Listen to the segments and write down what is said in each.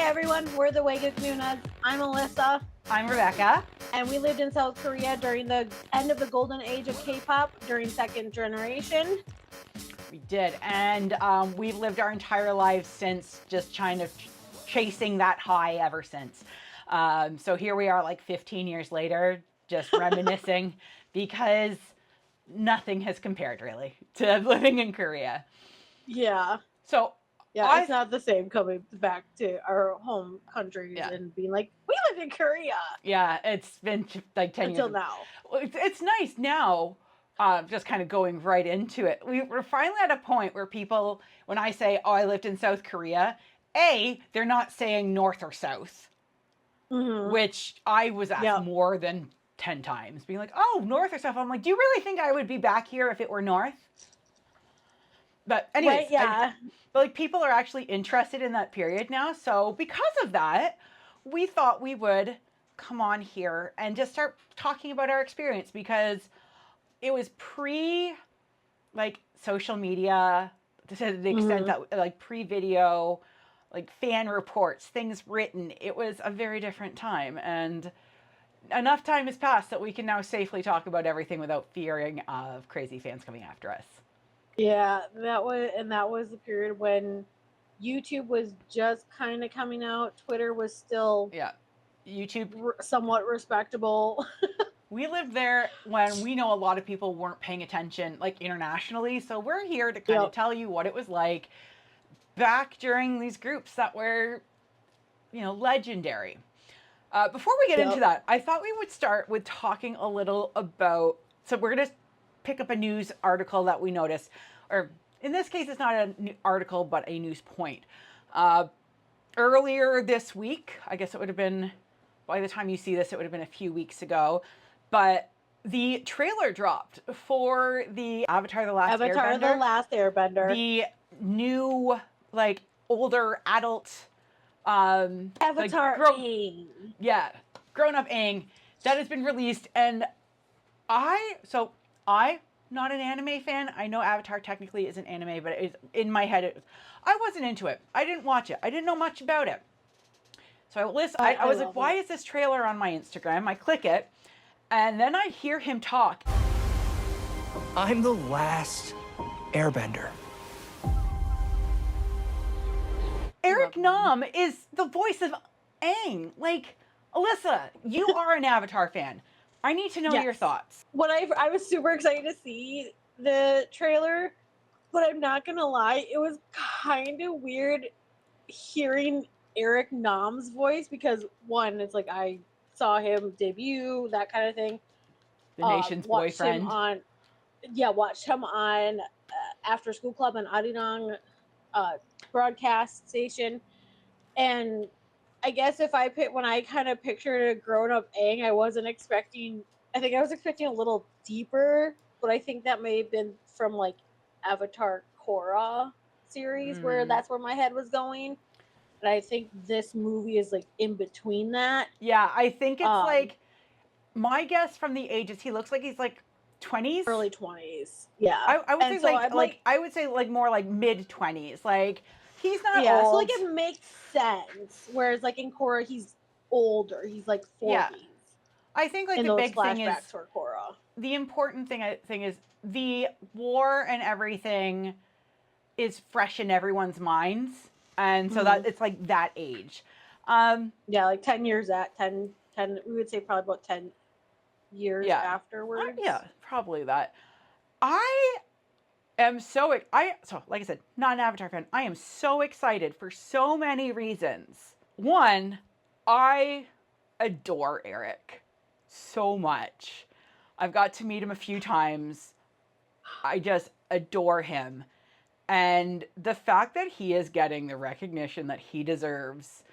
everyone, we're the Waygook Noonas. I'm Alyssa. I'm Rebecca. And we lived in South Korea during the end of the golden age of K-pop during second generation. We did. And we've lived our entire lives since, just kind of chasing that high ever since. So here we are like 15 years later, just reminiscing because nothing has compared really to living in Korea. Yeah. So yeah, it's not the same coming back to our home countries and being like, we live in Korea. Yeah, it's been like 10 until years. Now. It's nice now, just kind of going right into it. We're finally at a point where people, when I say, oh, I lived in South Korea, they're not saying north or south, which I was asked more than 10 times, being like, oh, north or south. I'm like, do you really think I would be back here if it were north? But anyways, but like people are actually interested in that period now. So because of that, we thought we would come on here and just start talking about our experience, because it was pre like social media to the extent that like pre-video, like fan reports, things written. It was a very different time, and enough time has passed that we can now safely talk about everything without fearing of crazy fans coming after us. Yeah, that was the period when YouTube was just kind of coming out. Twitter was still YouTube somewhat respectable. We lived there when we know a lot of people weren't paying attention, like internationally. So we're here to kind of tell you what it was like back during these groups that were, legendary. Before we get into that, I thought we would start with talking a little about, so we're going to pick up a news article that we noticed, or in this case, it's not an article, but a news point. Earlier this week, I guess it would have been, by the time you see this, it would have been a few weeks ago, but the trailer dropped for the Avatar: The Last Airbender. The new, like, older adult Avatar Aang. Yeah, grown-up Aang that has been released, and I'm not an anime fan. I know Avatar technically isn't anime, but it's in my head. I wasn't into it. I didn't watch it. I didn't know much about it. So I was like, why is this trailer on my Instagram? I click it, and then I hear him talk. I'm the last Airbender. Eric Nam is the voice of Aang. Like, Alyssa, you are an Avatar fan. I need to know your thoughts. I was super excited to see the trailer, but I'm not gonna lie, it was kind of weird hearing Eric Nam's voice because one, it's like I saw him debut, that kind of thing. The Nation's Boyfriend. Watched him on After School Club on Arirang broadcast station, and I guess when I kind of pictured a grown-up Aang, I was expecting a little deeper, but I think that may have been from like Avatar Korra series where that's where my head was going. And I think this movie is like in between that. Yeah, I think it's like, my guess from the ages, he looks like he's like 20s, early 20s. Yeah, I would say so I would say like more like mid 20s. Like he's not old. So like it makes sense. Whereas like in Korra, he's older. He's like 40s. Yeah. I think like the big thing is for Korra. The important thing is the war and everything is fresh in everyone's minds, and so that it's like that age. Like 10 years we would say probably about 10 years afterwards. Probably that. I am so like I said, not an Avatar fan. I am so excited for so many reasons. One, I adore Eric so much. I've got to meet him a few times. I just adore him. And the fact that he is getting the recognition that he deserves,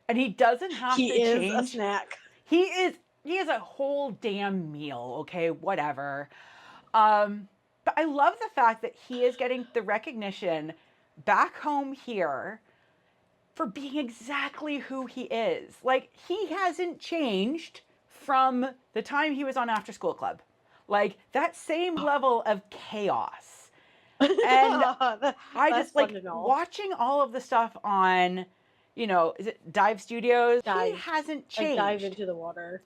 and he doesn't have to change. He is a snack. He is a whole damn meal, okay? Whatever. But I love the fact that he is getting the recognition back home here for being exactly who he is. Like, he hasn't changed from the time he was on After School Club. Like, that same level of chaos. And I just, like, watching all of the stuff on you know, is it Dive Studios? He Dive. hasn't Like changed. dive into the water.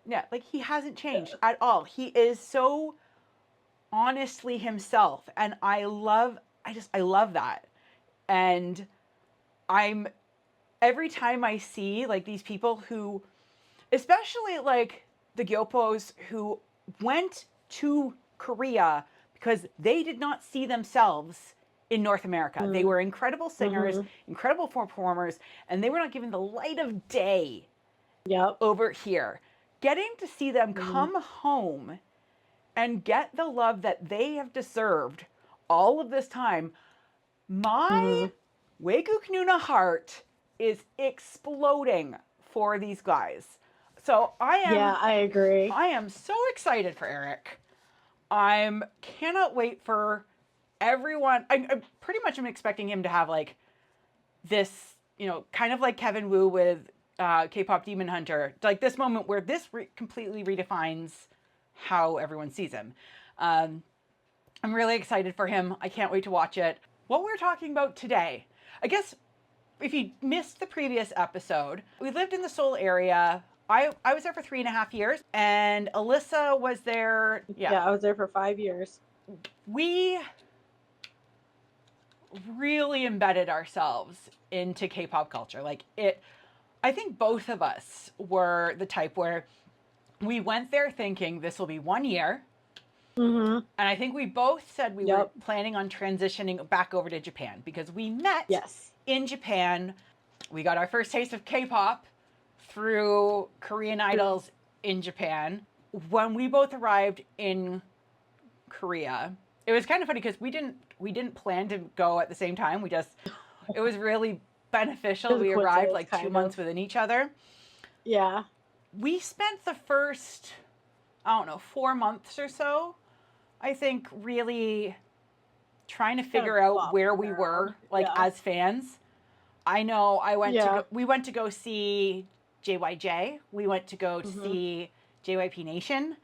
Yeah, like he hasn't changed at all. He is so honestly himself, and I love that. And I'm every time I see like these people who, especially like the Gyopos who went to Korea because they did not see themselves in North America. They were incredible singers, incredible performers, and they were not given the light of day over here. Getting to see them come home and get the love that they have deserved all of this time, my Waygook Noonas heart is exploding for these guys. So I agree. I am so excited for Eric. I'm cannot wait for everyone. I pretty much am expecting him to have like this, you know, kind of like Kevin Wu with K-pop Demon Hunter, like this moment where this completely redefines how everyone sees him. I'm really excited for him. I can't wait to watch it. What we're talking about today, I guess if you missed the previous episode, we lived in the Seoul area. I was there for 3.5 years, and Alyssa was there. Yeah, I was there for 5 years. We really embedded ourselves into K-pop culture. Like it, I think both of us were the type where we went there thinking this will be 1 year. And I think we both said we were planning on transitioning back over to Japan because we met in Japan. We got our first taste of K-pop through Korean idols in Japan. When we both arrived in Korea, it was kind of funny because we didn't plan to go at the same time. It was really beneficial. We arrived like 2 months within each other. Yeah. We spent the first, I don't know, 4 months or so, I think, really trying to figure out where we were, like as fans. I know we went to go see JYJ. We went to go see JYP Nation.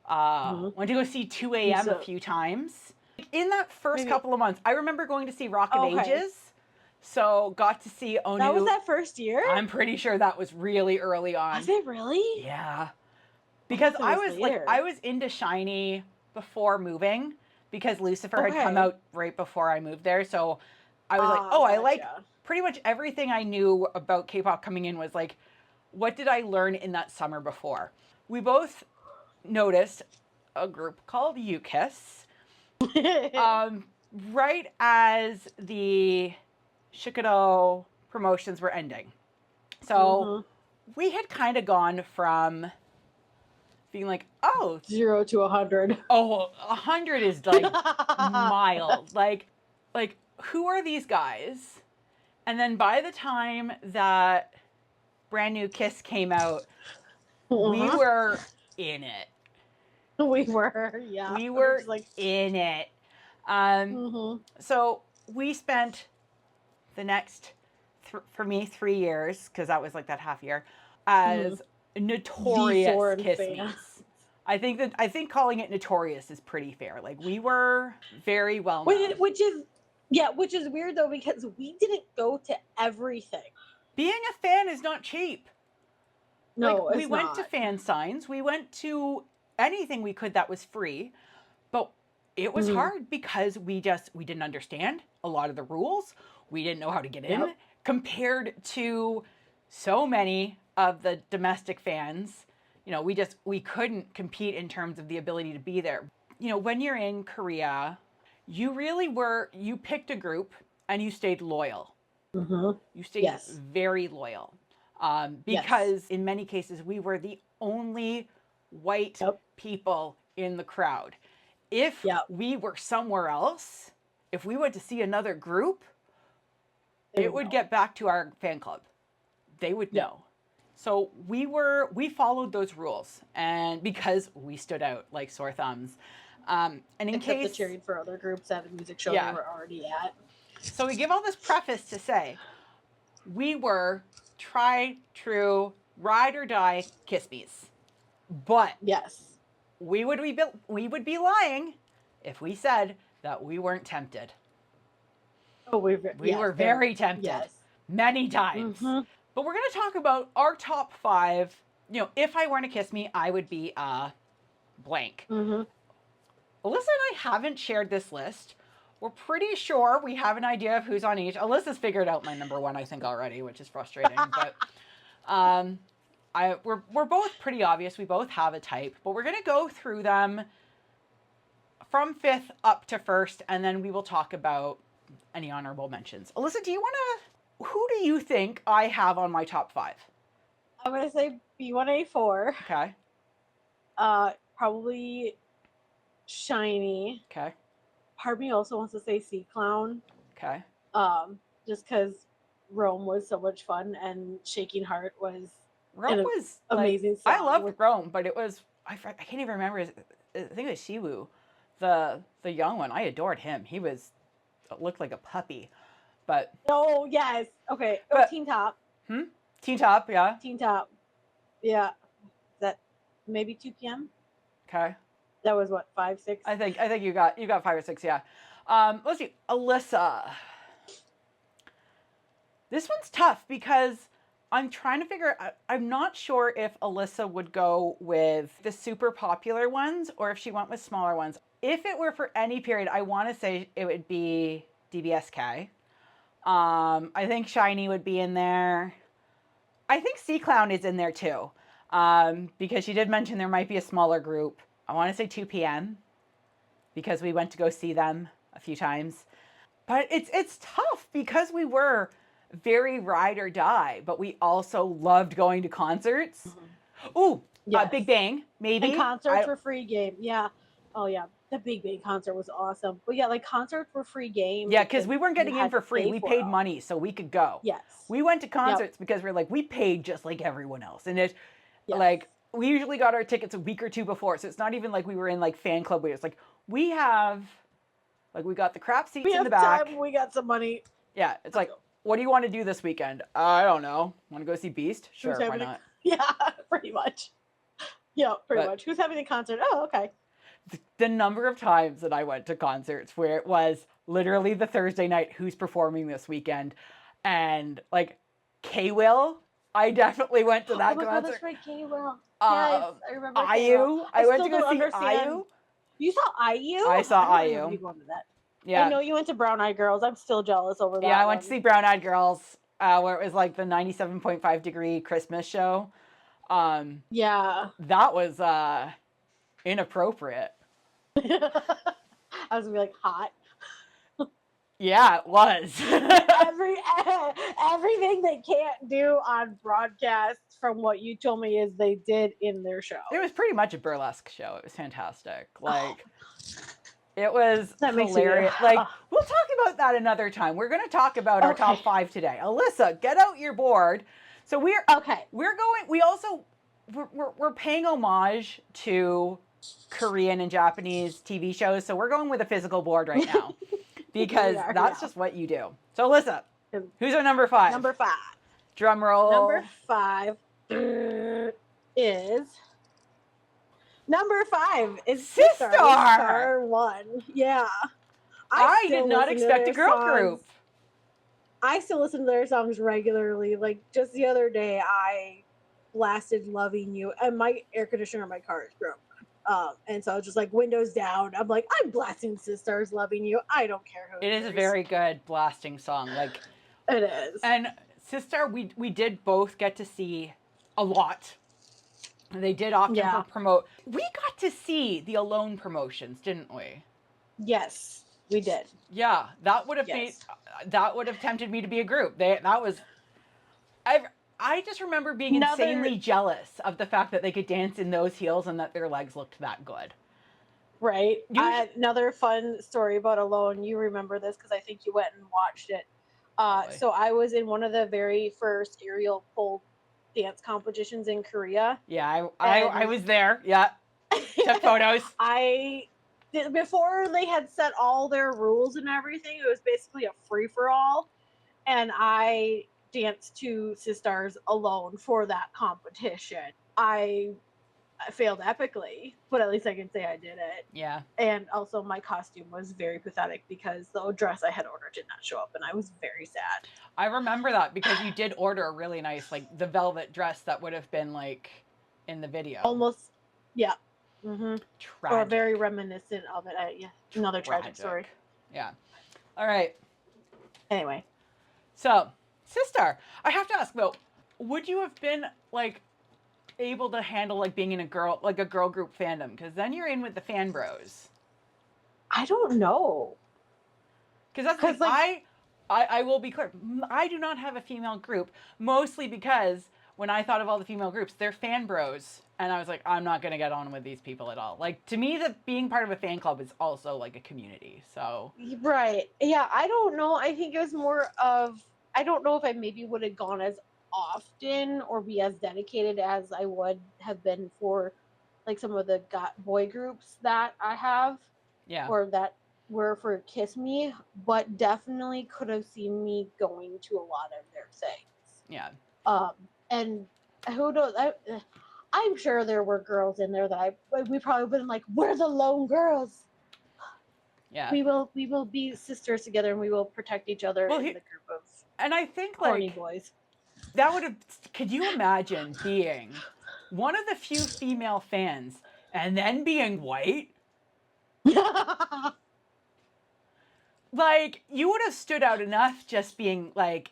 Went to go see 2AM a few times. In that first couple of months, I remember going to see Rock of Ages. So got to see Onu. That was that first year? I'm pretty sure that was really early on. Was it really? Yeah. Because I was into SHINee before moving because Lucifer had come out right before I moved there. So I was like, I like pretty much everything I knew about K-pop coming in was like, what did I learn in that summer before? We both noticed a group called UKISS. Right as the Shikado promotions were ending. So we had kind of gone from being like, 0 to 100. 100 is like mild. Like who are these guys? And then by the time that brand new Kiss came out, we were in it. We were, yeah. We were in it. So we spent the next, for me, 3 years, because that was like that half year, as notorious Kiss Me's. I think calling it notorious is pretty fair. Like we were very well known. Which is weird though because we didn't go to everything. Being a fan is not cheap. No, we went to fan signs. We went to anything we could that was free, but it was hard because we didn't understand a lot of the rules. We didn't know how to get in compared to so many of the domestic fans. You know, we couldn't compete in terms of the ability to be there. You know, when you're in Korea, you picked a group and you stayed loyal. You stayed very loyal. Because in many cases, we were the only white people in the crowd. If we were somewhere else, if we went to see another group, it would get back to our fan club. They would know. So we followed those rules, and because we stood out like sore thumbs. And in Except case the cheering for other groups at a music show we were already at. So we give all this preface to say we were tried, true, ride or die Kiss Me's. But we would be lying if we said that we weren't tempted. Oh, we were very tempted. many times. Mhm. But we're going to talk about our top 5. You know, if I weren't a Kiss Me, I would be blank. Mhm. Alyssa and I haven't shared this list. We're pretty sure we have an idea of who's on each. Alyssa's figured out my number 1, I think, already, which is frustrating. But we're both pretty obvious. We both have a type, but we're going to go through them from 5th up to 1st, and then we will talk about any honorable mentions. Alyssa, who do you think I have on my top 5? I'm gonna say B1A4. Okay. Probably Shiny. Okay. Part of me also wants to say Sea Clown. Okay. Just because Rome was so much fun and Shaking Heart was Rome an was amazing like, song. I loved Rome, but it was I can't even remember. I think it was Siwoo, the young one. I adored him. He looked like a puppy, but Oh yes, okay. But- Teen Top. Teen Top, yeah. Teen Top. Yeah. That maybe 2 p.m. Okay. That was what, 5, 6? I think you got 5 or 6, yeah. Let's see, Alyssa. This one's tough because I'm trying to figure out, I'm not sure if Alyssa would go with the super popular ones or if she went with smaller ones. If it were for any period, I want to say it would be DBSK. I think Shiny would be in there. I think Sea Clown is in there too, because she did mention there might be a smaller group. I want to say 2 p.m. because we went to go see them a few times. But it's tough because we were very ride or die, but we also loved going to concerts. Mm-hmm. Ooh, yes. Big Bang, maybe. And concerts were free game. Yeah. Oh, yeah. The Big Bang concert was awesome. But yeah, like concerts were free game. Yeah, because we weren't getting in for free. We paid money so we could go. Yes. We went to concerts because we're like, we paid just like everyone else. And it's like, we usually got our tickets a week or 2 before. So it's not even like we were in like fan club. It's like, we got the crap seats in the back. Time, we got some money. Yeah. It's like, what do you want to do this weekend? I don't know. Want to go see Beast? Sure, why not? Yeah, pretty much. Yeah, pretty much. Who's having a concert? Oh, okay. The number of times that I went to concerts where it was literally the Thursday night, who's performing this weekend, and like K-Will, I definitely went to that concert. God, that's right, K-Will. Yes, I remember IU. I went to go see IU. You saw IU? I saw IU. You going to that. Yeah. I know you went to Brown Eyed Girls. I'm still jealous over that. Yeah, I went to see Brown Eyed Girls, where it was like the 97.5 degree Christmas show. Yeah. That was inappropriate. I was gonna be like, hot. Yeah, it was. Everything they can't do on broadcast, from what you told me, is they did in their show. It was pretty much a burlesque show. It was fantastic. Like, it was that hilarious. Like, we'll talk about that another time. We're going to talk about our top 5 today. Alyssa, get out your board. So we're going. We also we're paying homage to Korean and Japanese TV shows. So we're going with a physical board right now. Because that's just what you do. So, Alyssa, who's our number 5? Number 5. Drum roll. Number 5 is... Number 5 is Sistar 1. Yeah. I did not expect a girl group. I still listen to their songs regularly. Like, just the other day, I blasted Loving You. And my air conditioner in my car is broke. And so I was just like, windows down. I'm like, I'm blasting Sistars Loving You. I don't care who it is. It is a very good blasting song. Like, it is. And Sistar, we did both get to see a lot. They did often promote. We got to see the Alone promotions, didn't we? Yes, we did. Yeah, that would have tempted me to be a group. I just remember being insanely jealous of the fact that they could dance in those heels and that their legs looked that good. Right. Another fun story about Alone. You remember this because I think you went and watched it. So I was in one of the very first aerial pole dance competitions in Korea. Yeah, I was there. Yeah. Took photos. Before they had set all their rules and everything, it was basically a free-for-all. And I danced to Sistars Alone for that competition. I I failed epically, but at least I can say I did it. Yeah. And also, my costume was very pathetic because the dress I had ordered did not show up, and I was very sad. I remember that because you did order a really nice, like the velvet dress that would have been like in the video. Almost, yeah. Mm-hmm. Tragic. Or very reminiscent of it. Yeah, another tragic story. Yeah. All right. Anyway. So, sister, I have to ask though, would you have been like able to handle like being in a girl group fandom? Because then you're in with the fan bros. I don't know. Because that's the thing. Like, I will be clear. I do not have a female group, mostly because when I thought of all the female groups, they're fan bros. And I was like, I'm not going to get on with these people at all. Like, to me, being part of a fan club is also like a community. So. Right. Yeah, I don't know. I think it was more of, I don't know if I maybe would have gone as often or be as dedicated as I would have been for like some of the boy groups that I have. Yeah. Or that were for Kiss Me, but definitely could have seen me going to a lot of their things. Yeah. And who knows? I'm sure there were girls in there that we probably would have been like, we're the lone girls. Yeah. We will be sisters together and we will protect each other in the group of and I think horny like boys. That would have. Could you imagine being one of the few female fans and then being white? Like, you would have stood out enough just being like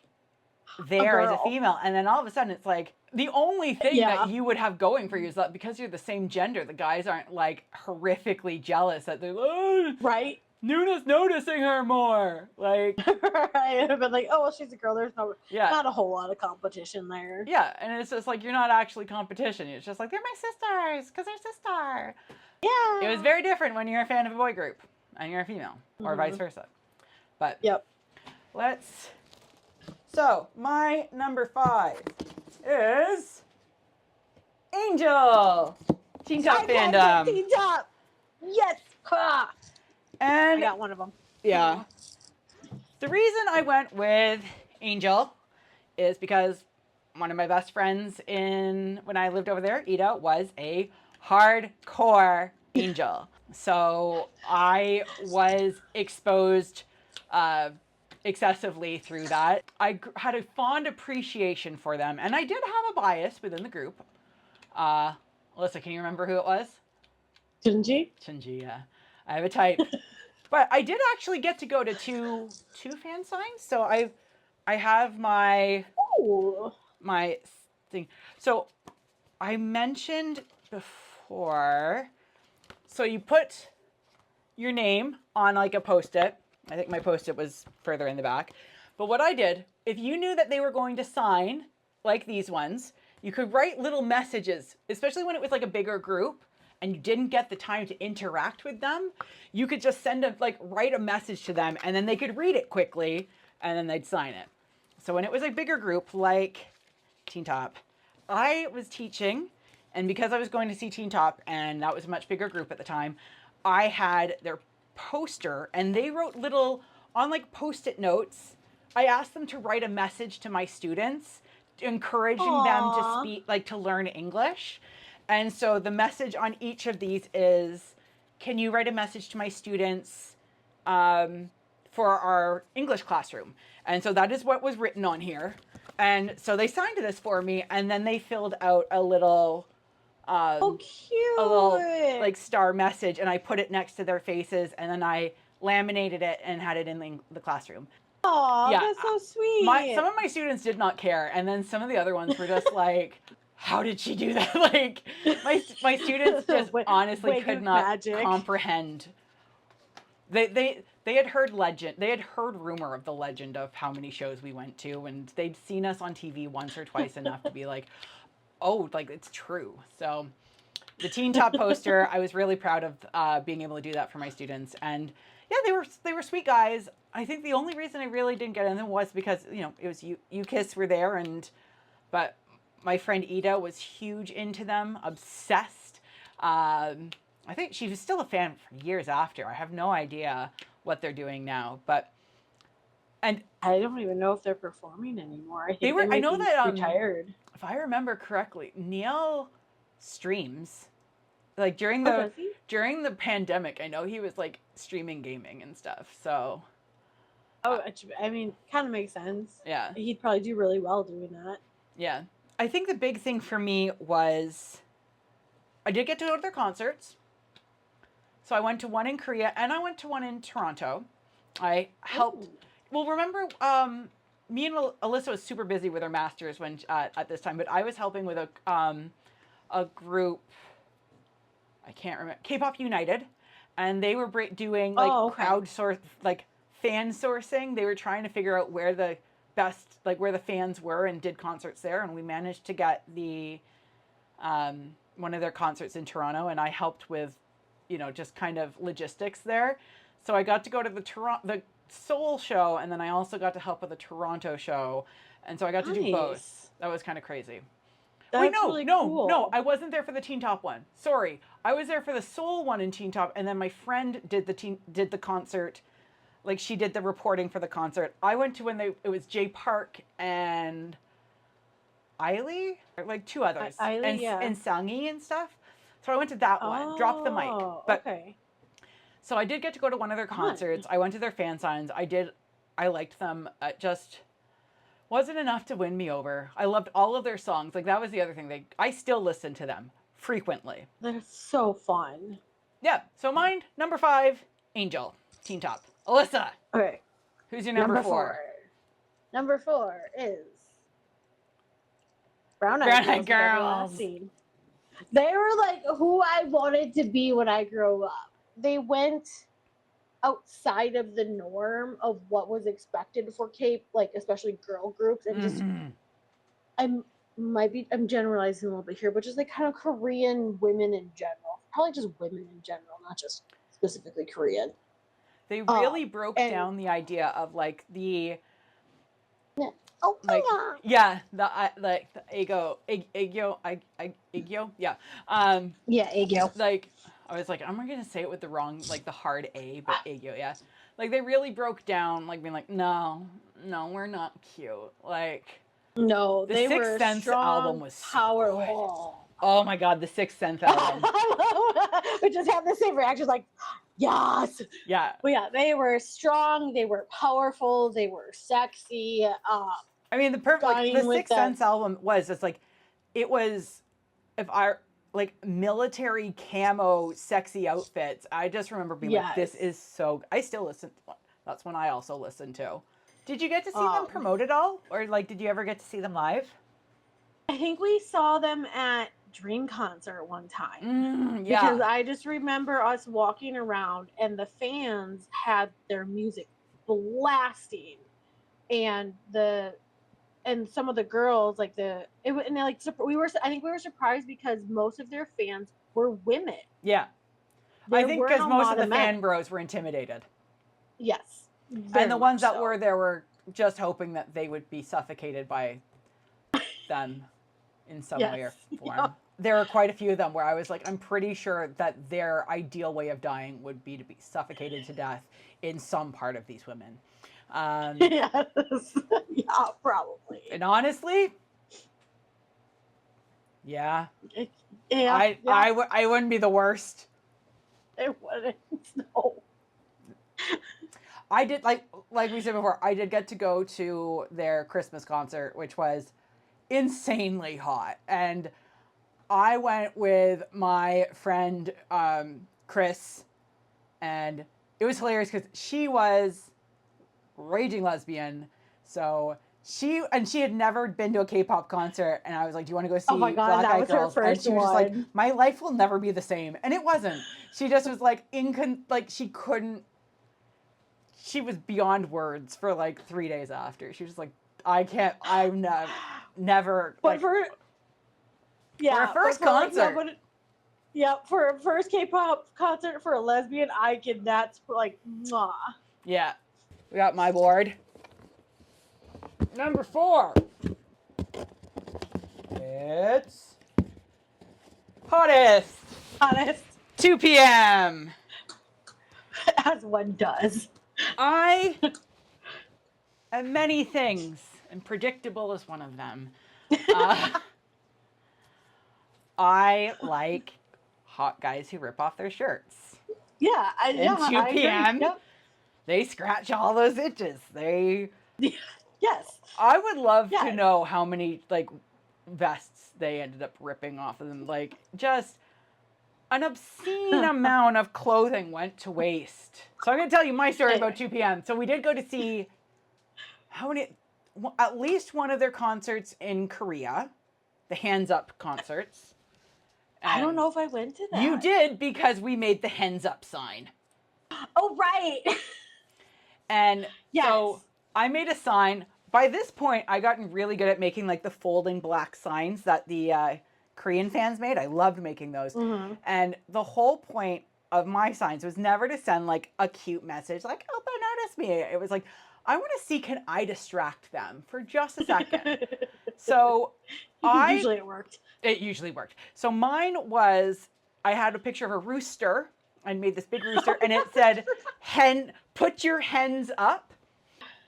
there as a female, and then all of a sudden it's like the only thing that you would have going for you is that because you're the same gender, the guys aren't like horrifically jealous that they're like, right. Noona's noticing her more. Like, right, but like, oh well, she's a girl. There's not a whole lot of competition there. Yeah, and it's just like you're not actually competition. It's just like they're my sisters because they're sister. Yeah. It was very different when you're a fan of a boy group and you're a female, or vice versa. But So my number 5 is Angel. Teen Top fandom. Teen Top. Yes. And I got one of them. Yeah. The reason I went with Angel is because one of my best friends when I lived over there, Ida, was a hardcore Angel. So I was exposed excessively through that. I had a fond appreciation for them, and I did have a bias within the group. Alyssa, can you remember who it was? Shinji, yeah. I have a type. But I did actually get to go to two fan signs. So I have my thing. So I mentioned before, so you put your name on like a Post-it. I think my Post-it was further in the back. But what I did, if you knew that they were going to sign like these ones, you could write little messages, especially when it was like a bigger group and you didn't get the time to interact with them. You could just write a message to them, and then they could read it quickly and then they'd sign it. So when it was a bigger group like Teen Top, I was teaching, and because I was going to see Teen Top and that was a much bigger group at the time, I had their poster, and they wrote little on like Post-it notes. I asked them to write a message to my students, encouraging them to speak, like to learn English. And so the message on each of these is, can you write a message to my students for our English classroom? And so that is what was written on here. And so they signed this for me, and then they filled out a little cute. A little like star message, and I put it next to their faces, and then I laminated it and had it in the classroom. Oh, yeah, that's so sweet. Some of my students did not care, and then some of the other ones were just like, how did she do that? Like, my students just honestly could not comprehend. They had heard legend. They had heard rumor of the legend of how many shows we went to, and they'd seen us on TV once or twice enough to be like, oh, like it's true. So the Teen Top poster, I was really proud of being able to do that for my students. And yeah, they were sweet guys. I think the only reason I really didn't get in them was because, it was you Kiss were there, but my friend Ida was huge into them, obsessed. I think she was still a fan for years after. I have no idea what they're doing now, and I don't even know if they're performing anymore. I think I know that retired. If I remember correctly, Neil streams like during Oh, the does he? during the pandemic, I know he was like streaming gaming and stuff. So Oh, I mean, kind of makes sense. yeah, He'd probably do really well doing that. yeah. I think the big thing for me was I did get to go to their concerts. So I went to one in Korea and I went to one in Toronto. I helped. Ooh. Well, remember, me and Alyssa was super busy with her masters when at this time, but I was helping with a group. I can't remember, K-pop United, and they were doing like Okay. crowdsource, like fan sourcing. They were trying to figure out where the best, like where the fans were, and did concerts there. And we managed to get the one of their concerts in Toronto, and I helped with, just kind of logistics there. So I got to go to the Seoul show, and then I also got to help with the Toronto show, and so I got to do both. Nice. That was kind of crazy. That's Wait, no, really no, cool. no. I wasn't there for the Teen Top one. Sorry, I was there for the Seoul one in Teen Top, and then my friend did the concert. Like, she did the reporting for the concert. I went to when it was Jay Park and Eiley, like two others, Eiley, yeah. and Sangi and stuff. So I went to that one. Dropped the mic, but okay. so I did get to go to one of their Fun. concerts. I went to their fan signs. I liked them. It just wasn't enough to win me over. I loved all of their songs. Like, that was the other thing. I still listen to them frequently. They're so fun. Yeah. So mine, number 5, Angel, Teen Top. Alyssa, Okay. who's your number 4? Number 4 is Brown Brown Eyed Eyed Girls. Girls. They were like who I wanted to be when I grew up. They went outside of the norm of what was expected for K, like especially girl groups, and just I'm generalizing a little bit here, but just like kind of Korean women in general. Probably just women in general, not just specifically Korean. They really broke down the idea of like the oh like my yeah the like the ego yeah yeah, Aegyo. like I was like, I'm gonna say it with the wrong, like the hard A, but Aegyo, yeah. Like, they really broke down, like being like, no, we're not cute. Like, No, the they Sixth were Sense strong, album was so powerful. oh my god, the Sixth Sense album. We just have the same reactions, like yes. Yeah. But yeah, they were strong. They were powerful. They were sexy. I mean, the Sixth Sense album was just like, it was, if I like military camo sexy outfits. I just remember being like, this is so. I still listen. That's when I also listened to. Did you get to see them promote at all, or like, did you ever get to see them live? I think we saw them at Dream Concert one time. Yeah. Because I just remember us walking around and the fans had their music blasting, and some of the girls I think we were surprised because most of their fans were women. Yeah. I think because most of the fan bros were intimidated. Yes. And the ones that were there were just hoping that they would be suffocated by them in some way or form. Yeah. There were quite a few of them where I was like, I'm pretty sure that their ideal way of dying would be to be suffocated to death in some part of these women. Yes. Yeah, probably. And honestly, yeah. Yeah. I wouldn't be the worst. It wouldn't. No. I did, like we said before, I did get to go to their Christmas concert, which was insanely hot. And I went with my friend Chris, and it was hilarious because she was raging lesbian. So she had never been to a K-pop concert, and I was like, do you want to go see Black Eyed Girls? And she was just like, my life will never be the same. And it wasn't. She just was like, she was beyond words for like 3 days after. She was like, I'm never. But for a first concert. For a first K-pop concert for a lesbian, that's like, mwah. Yeah. We got my board. Number 4. It's Hottest. 2 p.m. As one does. I am many things, and predictable is one of them. I like hot guys who rip off their shirts. Yeah, And 2 p.m. Yep. They scratch all those itches. Yes. I would love to Yes. know how many like vests they ended up ripping off of them. Like just an obscene amount of clothing went to waste. So I'm going to tell you my story about 2 p.m. So we did go to see at least one of their concerts in Korea, the Hands Up concerts. I don't know if I went to that. You did, because we made the Hands Up sign. Oh, right. And Yes. so I made a sign. By this point, I gotten really good at making like the folding black signs that the Korean fans made. I loved making those. Mm-hmm. And the whole point of my signs was never to send like a cute message like, oh, but notice me. It was like, I want to see, can I distract them for just a second? So Usually it worked. It usually worked. So mine was, I had a picture of a rooster. I made this big rooster, and it said, put your hens up.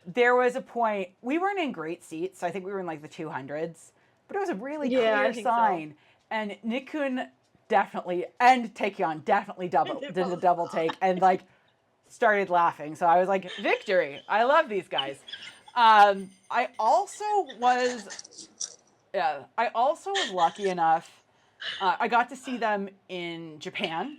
There was a point, we weren't in great seats. I think we were in like the 200s, but it was a really clear sign. So. And Nikkun definitely, and Taekyeon definitely did a double take and like started laughing. So I was like, victory. I love these guys. I also was lucky enough. I got to see them in Japan.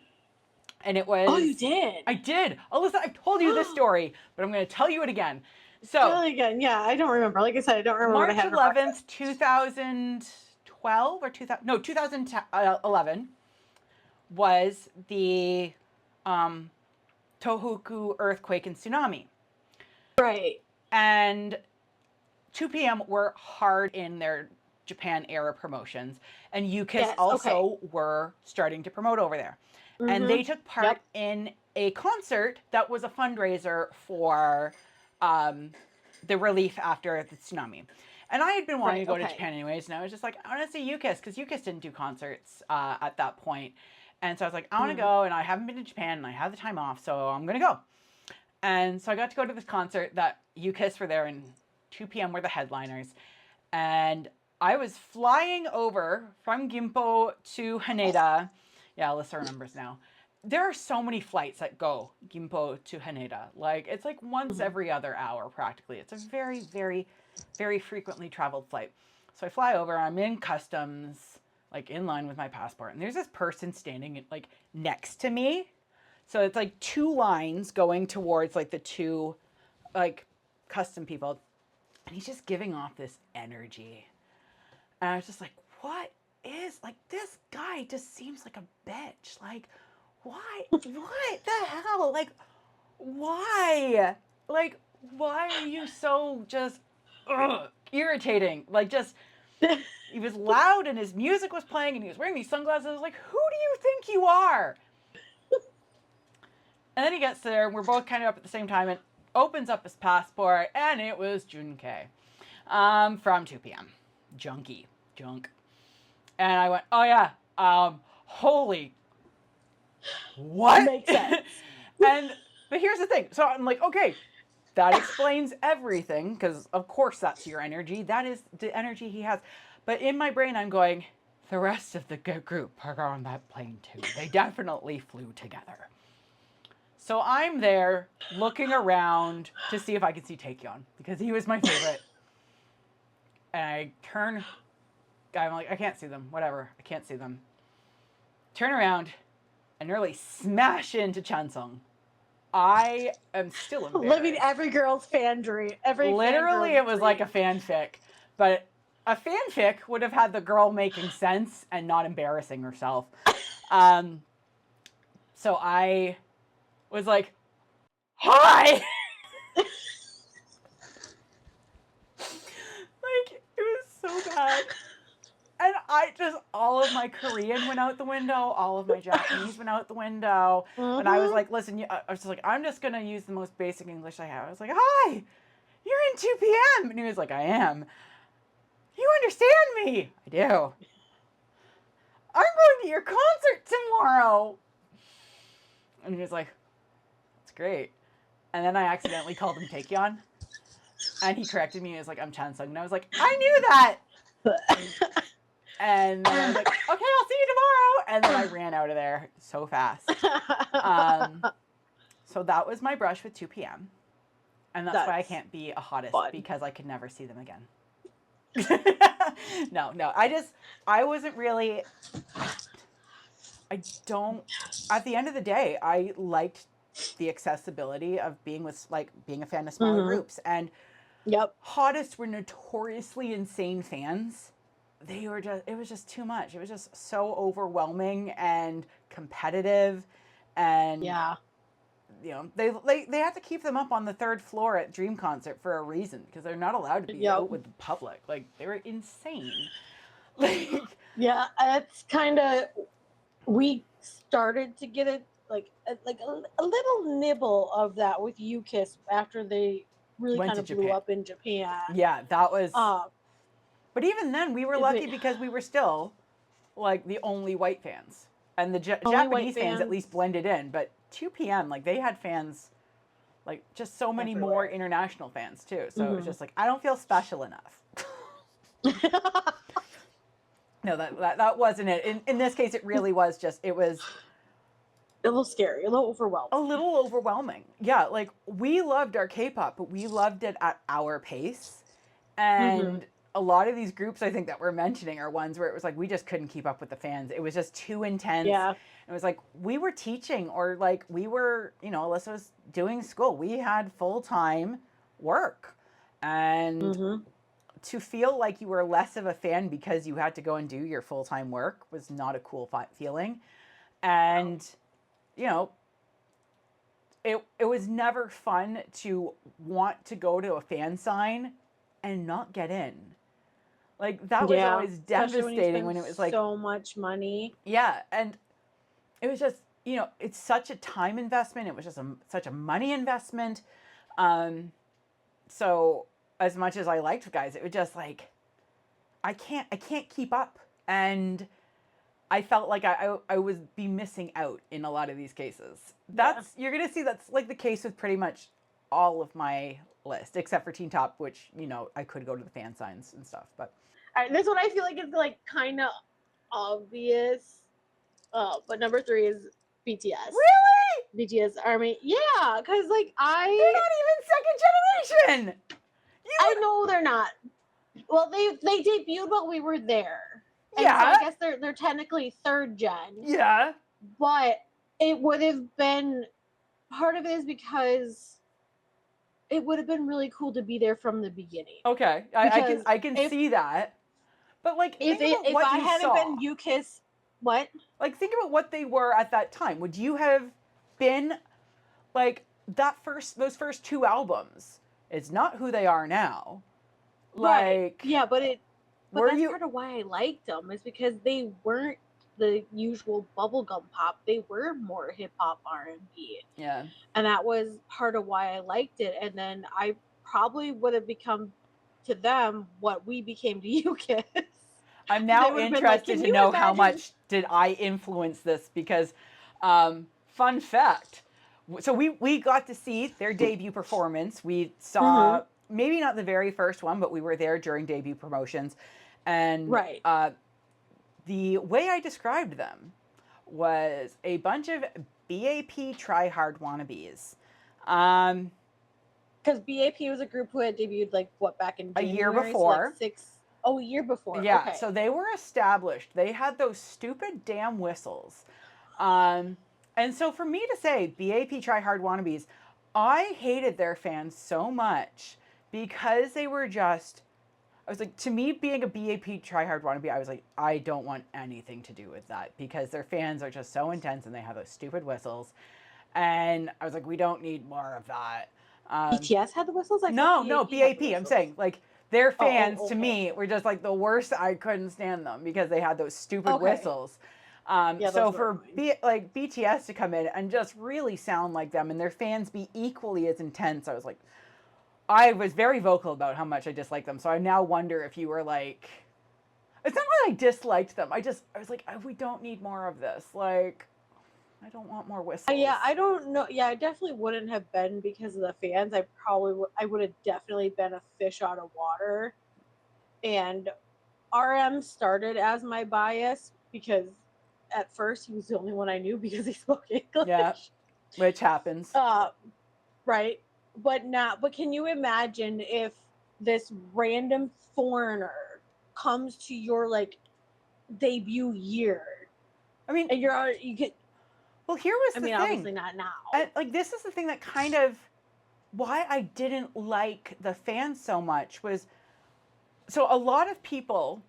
And it was... Oh, you did? I did. Alyssa, I've told you this story, but I'm going to tell you it again. So, tell it again. Yeah, I don't remember. Like I said, I don't remember. March 11th, 2012 or 2011 was the Tohoku earthquake and tsunami. Right. And 2 p.m. were hard in their Japan era promotions, and UKIS were starting to promote over there. Mm-hmm. And they took part in a concert that was a fundraiser for the relief after the tsunami. And I had been wanting to go to Japan anyways, and I was just like, I want to see UKIS, because UKIS didn't do concerts at that point. And so I was like, I want to go, and I haven't been to Japan, and I have the time off, so I'm going to go. And so I got to go to this concert that UKIS were there, and 2 p.m. were the headliners. And I was flying over from Gimpo to Haneda. Yeah, Alyssa remembers now. There are so many flights that go Gimpo to Haneda. Like, it's like once every other hour, practically. It's a very, very, very frequently traveled flight. So I fly over, I'm in customs, like in line with my passport. And there's this person standing like next to me. So it's like two lines going towards like the two like custom people. And he's just giving off this energy. And I was just like, what is, like, this guy just seems like a bitch. Like, why? What the hell? Like, why? Like, why are you so just irritating? Like, just, he was loud and his music was playing and he was wearing these sunglasses. I was like, who do you think you are? And then he gets there and we're both kind of up at the same time and opens up his passport, and it was Junkei from 2 p.m. Junk. And I went, oh yeah, holy, what? Makes sense. But here's the thing. So I'm like, okay, that explains everything, because of course that's your energy. That is the energy he has. But in my brain, I'm going, the rest of the group are on that plane too. They definitely flew together. So I'm there looking around to see if I could see Taekyeon, because he was my favorite. And I turn, I'm like, I can't see them, whatever, I can't see them. Turn around and nearly smash into Chansung. I am still embarrassed. Living every girl's fan dream. Literally, it was like a fanfic. But a fanfic would have had the girl making sense and not embarrassing herself. So I was like, hi! Like, it was so bad. And all of my Korean went out the window, all of my Japanese went out the window. Mm-hmm. And I was like, listen, I was just like, I'm just going to use the most basic English I have. I was like, hi, you're in 2 p.m. And he was like, I am. You understand me? I do. I'm going to your concert tomorrow. And he was like, that's great. And then I accidentally called him Taekyeon. And he corrected me. He was like, I'm Chansung. And I was like, I knew that. And then I was like, okay, I'll see you tomorrow. And then I ran out of there so fast. So that was my brush with 2 p.m. And that's why I can't be a hottest fun. because I could never see them again. No. I wasn't really, I don't, at the end of the day, I liked the accessibility of being a fan of smaller groups. And hottest were notoriously insane fans. It was just too much. It was just so overwhelming and competitive. And you know, they have to keep them up on the 3rd floor at Dream Concert for a reason, because they're not allowed to be out with the public. Like, they were insane. Like, yeah, it's kind of, we started to get a little nibble of that with UKISS after they really kind of blew up in Japan. Yeah, that was. But even then, we were lucky because we were still like the only white fans, and the Japanese fans at least blended in. But 2 p.m. like they had fans, like just so many more international fans too. So it was just like, I don't feel special enough. No, that wasn't it. In this case, it really was just, it was a little scary, a little overwhelming. A little overwhelming. Yeah, like we loved our K-pop, but we loved it at our pace. And a lot of these groups I think that we're mentioning are ones where it was like we just couldn't keep up with the fans. It was just too intense. Yeah. It was like we were teaching, or like we were, you know, Alyssa was doing school. We had full-time work. And to feel like you were less of a fan because you had to go and do your full-time work was not a cool feeling. And, you know, it was never fun to want to go to a fan sign and not get in. Like, that was always devastating when it was like so much money. Yeah, and it was just, you know, it's such a time investment. It was just such a money investment. So as much as I liked guys, it was just like I can't keep up, and I felt like I would be missing out in a lot of these cases. You're gonna see that's like the case with pretty much all of my list, except for Teen Top, which, you know, I could go to the fan signs and stuff. But all right, this one I feel like is like kind of obvious. But number 3 is BTS. Really? BTS Army. Yeah, because like they're not even second generation. I know they're not. Well, they debuted while we were there. And Yeah. so I guess they're technically 3rd gen. Yeah. But it would have been, part of it is because it would have been really cool to be there from the beginning. Okay, I can see that. But like, if I hadn't been UKISS, what? Like, think about what they were at that time. Would you have been like those first 2 albums? It's not who they are now. Right. Like, yeah, but that's part of why I liked them, is because they weren't the usual bubblegum pop. They were more hip hop R&B. Yeah. And that was part of why I liked it. And then I probably would have become to them what we became to UKISS. I'm now interested to know how much did I influence this, because fun fact. So we got to see their debut performance. We saw maybe not the very first one, but we were there during debut promotions. And the way I described them was a bunch of BAP try-hard wannabes. Because BAP was a group who had debuted back in January, a year before. A year before. Yeah, okay. So they were established. They had those stupid damn whistles. And so for me to say BAP try-hard wannabes, I hated their fans so much because they were just, I was like, to me, being a BAP try-hard wannabe, I was like, I don't want anything to do with that, because their fans are just so intense and they have those stupid whistles. And I was like, we don't need more of that. BTS had the whistles? No, BAP. I'm saying, like, their fans to me were just like the worst. I couldn't stand them because they had those stupid whistles. So for BTS to come in and just really sound like them and their fans be equally as intense, I was very vocal about how much I disliked them. So I now wonder if you were like, it's not that I disliked them. I was like, we don't need more of this. Like, I don't want more whistles. Yeah, I don't know. Yeah, I definitely wouldn't have been because of the fans. I would have definitely been a fish out of water. And RM started as my bias because at first he was the only one I knew because he spoke English. Yeah, which happens. Right. But can you imagine if this random foreigner comes to your like debut year I mean, and you get, well, here was I the mean, thing. obviously not now. Like, this is the thing that kind of why I didn't like the fans so much was, so a lot of people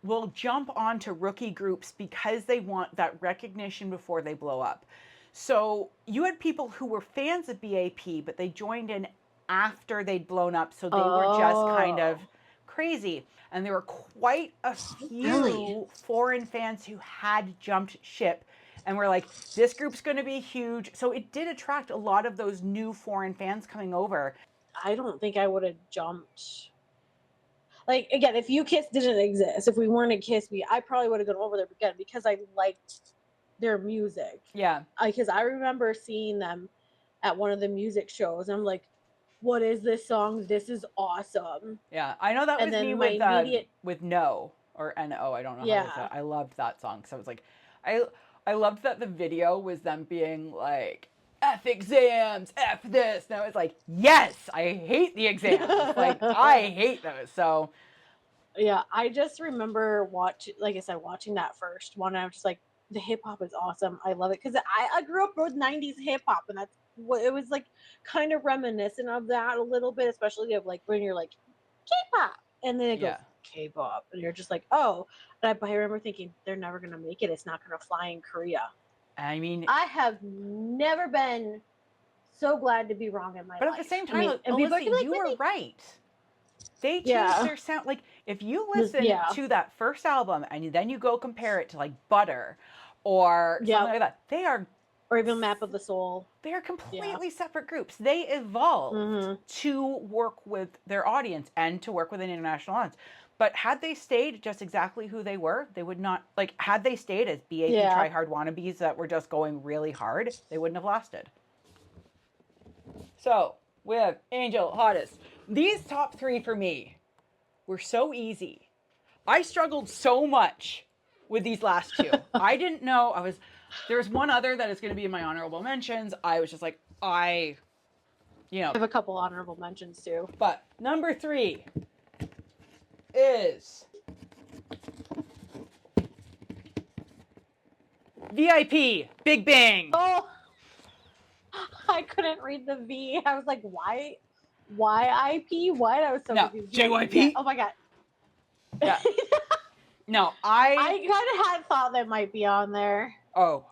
will jump onto rookie groups because they want that recognition before they blow up. So you had people who were fans of BAP, but they joined in after they'd blown up, so they were just kind of crazy. And there were quite a few foreign fans who had jumped ship and were like, this group's going to be huge. So it did attract a lot of those new foreign fans coming over. I don't think I would have jumped. Like, again, if You Kiss didn't exist, if we weren't a Kiss Me, I probably would have gone over there again because I liked their music. Yeah. Because I remember seeing them at one of the music shows. And I'm like, what is this song? This is awesome. Yeah, I know that And was then me my immediate with No or N-O, I don't know how to say Yeah. it. I loved that song because I was like, I loved that the video was them being like, F exams, F this. And I was like, yes, I hate the exams. Like, I hate those. So, Yeah, I just remember like I said, watching that first one. And I was just like, the hip hop is awesome. I love it because I grew up with '90s hip hop, and that's what it was like, kind of reminiscent of that a little bit, especially of like when you're like K-pop, and then it goes yeah. K-pop, and you're just like, oh. And I remember thinking they're never gonna make it. It's not gonna fly in Korea. I mean, I have never been so glad to be wrong in my but life. at the same time, I mean, and people Alyssa, are like, you were right. They changed Yeah. their sound. Like, if you listen Yeah. to that first album and then you go compare it to like Butter or Yep. something like that, they are, or even Map of the Soul. they are completely separate groups. They evolved to work with their audience and to work with an international audience. But had they stayed just exactly who they were, they would not, like, had they stayed as BAP Try Hard wannabes that were just going really hard, they wouldn't have lasted. So, we have Angel, Hottest. These top three for me were so easy. I struggled so much with these last two. I didn't know. There was one other that is going to be in my honorable mentions. I was just like, I have a couple honorable mentions too. But number 3 is VIP, Big Bang. Oh, I couldn't read the V. I was like, why? YIP? What? I was so confused. JYP? Yeah. Oh my god. Yeah. No, I kind of had thought that might be on there. Oh,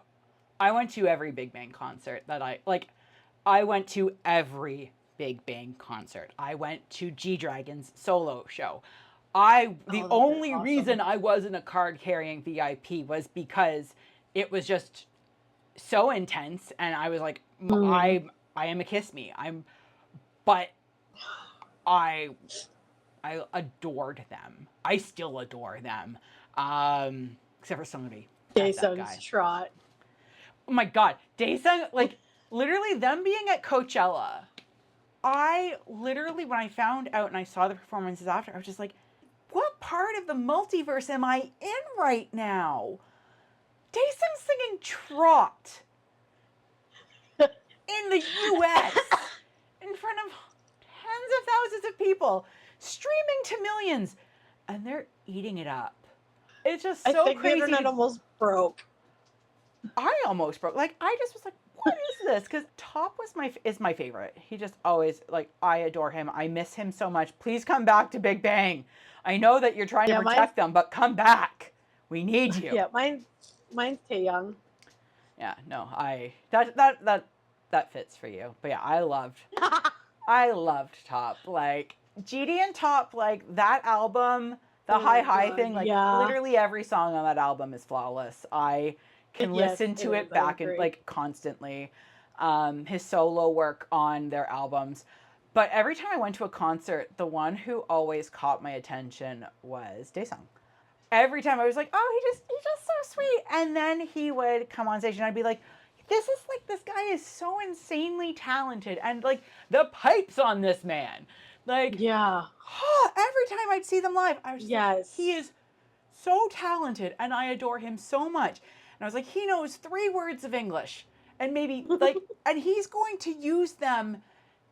I went to every Big Bang concert that I went to every Big Bang concert. I went to G-Dragon's solo show. The only reason I wasn't a card-carrying VIP was because it was just so intense, and I was like, I am a Kiss Me. But I adored them. I still adore them. Except for somebody. Daesung's Trot. Oh my god, Daesung, like, literally them being at Coachella, I literally, when I found out and I saw the performances after, I was just like, what part of the multiverse am I in right now? Daesung's singing Trot in the US in front of tens of thousands of people, streaming to millions, and they're eating it up. It's just so I think crazy. the internet almost broke. I almost broke. Like, I just was like, what is this? Because Top is my favorite. He just always, like, I adore him. I miss him so much. Please come back to Big Bang. I know that you're trying to protect them, but come back. We need you. Yeah, mine's Taeyoung. Yeah, no, that fits for you. But yeah, I loved Top. Like, GD and Top, like, that album, the Hi thing, like, literally every song on that album is flawless. I can listen to it back and, like, constantly. His solo work on their albums. But every time I went to a concert, the one who always caught my attention was Daesung. Every time I was like, oh, he's just so sweet. And then he would come on stage and I'd be like, this guy is so insanely talented. And, like, the pipes on this man. Like, yeah. Every time I'd see them live, I was just like, he is so talented and I adore him so much. And I was like, he knows 3 words of English and maybe like, and he's going to use them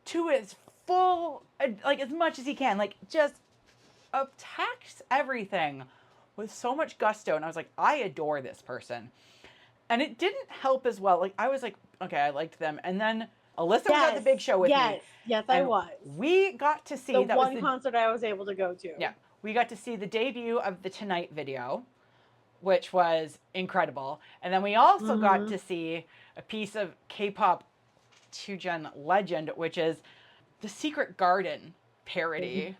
to its full, like as much as he can, like just attacks everything with so much gusto. And I was like, I adore this person. And it didn't help as well. Like I was like, okay, I liked them. And then Alyssa was at the big show with me. Yes, I was. We got to see the that one was concert I was able to go to. Yeah, we got to see the debut of the Tonight video, which was incredible. And then we also got to see a piece of K-pop 2Gen legend, which is the Secret Garden parody,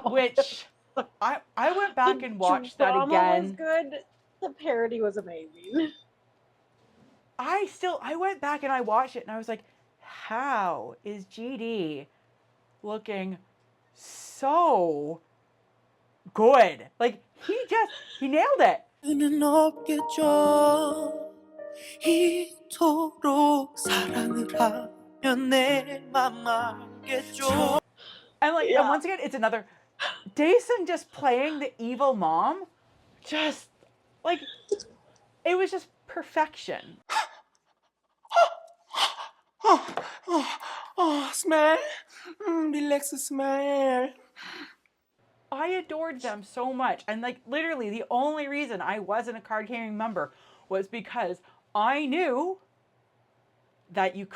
which I went back and watched that again. Was good. The parody was amazing. I went back and I watched it and I was like, how is GD looking so good? Like he nailed it. And like, and once again, it's another Daesun just playing the evil mom. Just like, it was just perfection. Smile. Relax, smile. I adored them so much. And like, literally, the only reason I wasn't a card carrying member was because I knew that you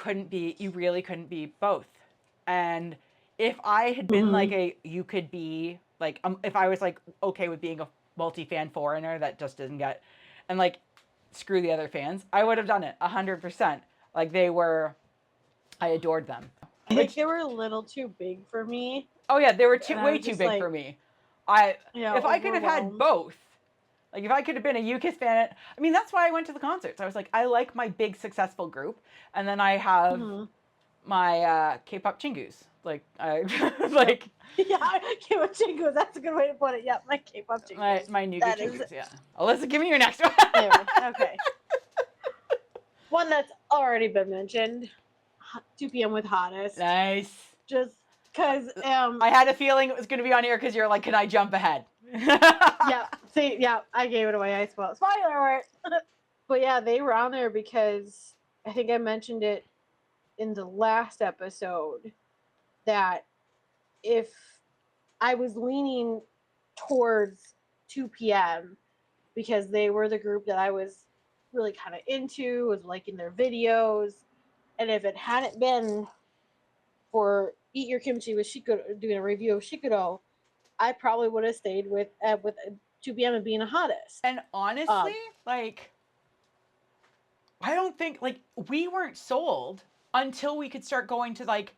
really couldn't be both. And if I had been like you could be like, if I was like okay with being a multi-fan foreigner that just didn't get, and like screw the other fans, I would have done it 100%. Like I adored them. I think they were a little too big for me. Oh yeah, they were way too big for me. If I could have had both, like if I could have been a UKISS fan, I mean that's why I went to the concerts. I was like, I like my big successful group, and then I have my K-pop chingus. Like I like K-pop chingus. That's a good way to put it. Yep, my K-pop chingus. My new chingus. Yeah. Alyssa, give me your next one. Anyway, okay. One that's already been mentioned. 2 p.m. with Hottest. Nice. Just because I had a feeling it was going to be on here because you're like, can I jump ahead? I gave it away. I suppose. Spoiler alert. But yeah, they were on there because I think I mentioned it in the last episode that if I was leaning towards 2 p.m. because they were the group that I was really kind of into, was liking their videos, and if it hadn't been for Eat Your Kimchi with Shikudo, doing a review of Shikudo, I probably would have stayed with 2 p.m. and being a Hottest. And honestly, like, I don't think, like, we weren't sold until we could start going to, like,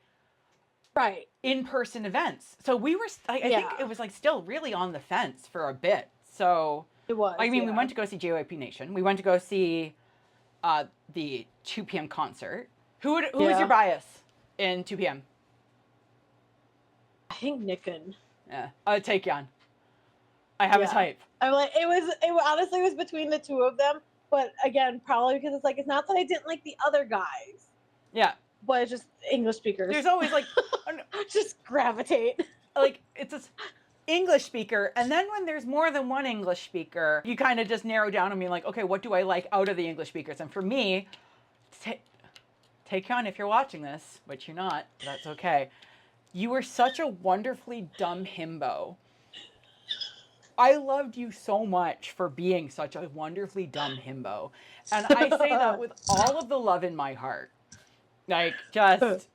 in-person events. So we were, I think it was, like, still really on the fence for a bit. So, it was. I mean, we went to go see JYP Nation. We went to go see the 2 p.m. concert. Who was your bias in 2 p.m.? I think Nikken. Yeah. Taekyeon. I have a type. I'm like, it honestly was between the two of them, but again, probably because it's like, it's not that I didn't like the other guys. Yeah. But it's just English speakers. There's always like, just gravitate. Like, it's this English speaker, and then when there's more than one English speaker, you kind of just narrow down and be like, okay, what do I like out of the English speakers? And for me, Taekyeon, if you're watching this, which you're not, that's okay. You were such a wonderfully dumb himbo. I loved you so much for being such a wonderfully dumb himbo. And I say that with all of the love in my heart. Like, just...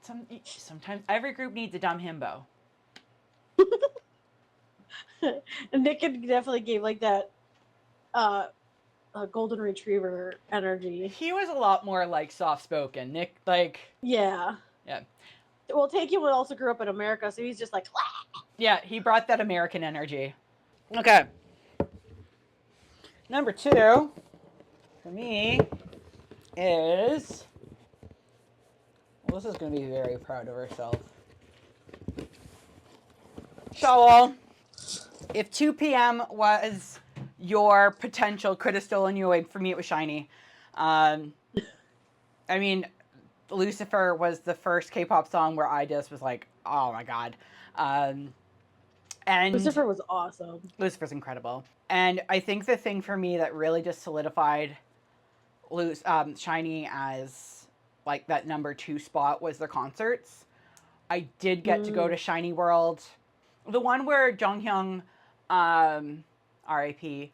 Sometimes every group needs a dumb himbo. Nick definitely gave, like, that golden retriever energy. He was a lot more, like, soft-spoken. Nick, like... Yeah. Yeah. Well, Taekyeon also grew up in America, so he's just like... Yeah, he brought that American energy. Okay. Number 2 for me is... Alyssa's going to be very proud of herself. Seoul. If 2 p.m. was your potential, could have stolen you away, for me it was Shiny. I mean, Lucifer was the first K-pop song where I just was like, oh my god. And Lucifer was awesome. Lucifer's incredible. And I think the thing for me that really just solidified Shiny as like that number 2 spot was their concerts. I did get to go to Shiny World, the one where Jonghyun, R.I.P.,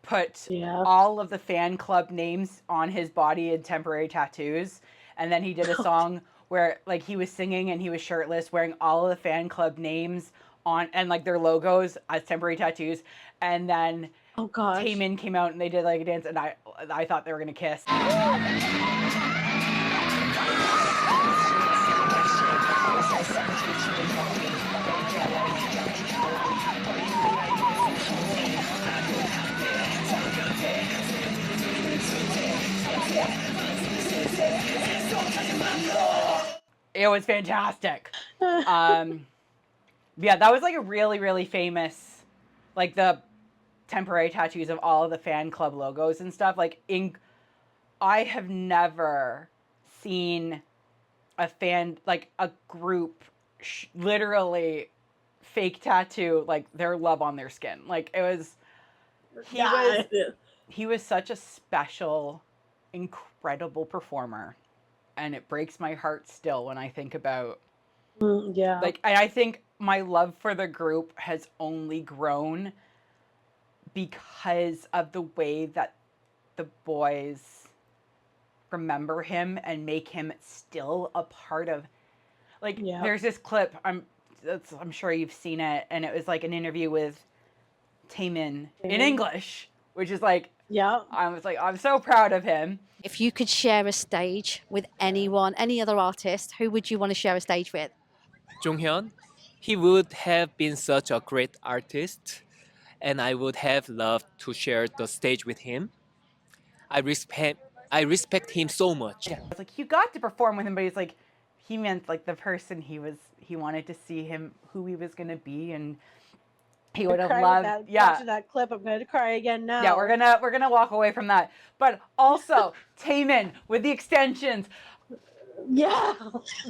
put all of the fan club names on his body in temporary tattoos, and then he did a song where like he was singing and he was shirtless, wearing all of the fan club names on and like their logos as temporary tattoos, and then Taemin came out and they did like a dance, and I thought they were gonna kiss. It was fantastic. Yeah, that was like a really, really famous, like the temporary tattoos of all of the fan club logos and stuff. Like, I have never seen a fan, like a group, literally fake tattoo like their love on their skin. Like it was, he was such a special, incredible performer, and it breaks my heart still when I think about. Like, and I think my love for the group has only grown because of the way that the boys remember him and make him still a part of. Like, there's this clip, I'm sure you've seen it, and it was like an interview with Taemin in English, which is like, I was like, I'm so proud of him. If you could share a stage with anyone, any other artist, who would you want to share a stage with? Jonghyun, he would have been such a great artist, and I would have loved to share the stage with him. I respect him so much. Yeah. It's like, you got to perform with him, but he's like, he meant like the person he wanted to see him, who he was going to be, and he would have loved. Watching that clip, I'm going to cry again now. Yeah, we're gonna walk away from that. But also, Taemin with the extensions. Yeah.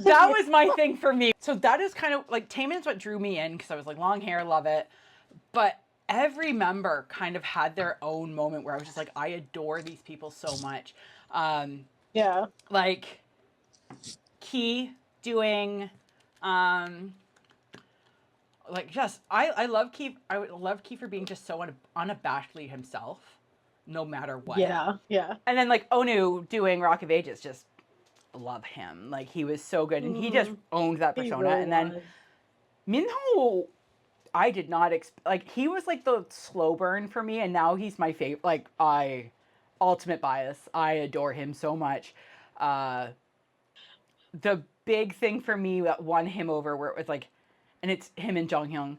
That was my thing for me. So that is kind of like, Taemin's what drew me in, because I was like, long hair, love it. But every member kind of had their own moment where I was just like, I adore these people so much. Like Key doing, like, just I love Key. I would love Key for being just so unabashedly himself, no matter what. Yeah. And then like Onu doing Rock of Ages, just love him. Like, he was so good, and he just owned that persona. Really and then Minho, I did not like, he was like the slow burn for me, and now he's my favorite. Like, ultimate bias. I adore him so much. The big thing for me that won him over, where it was like, and it's him and Jonghyun,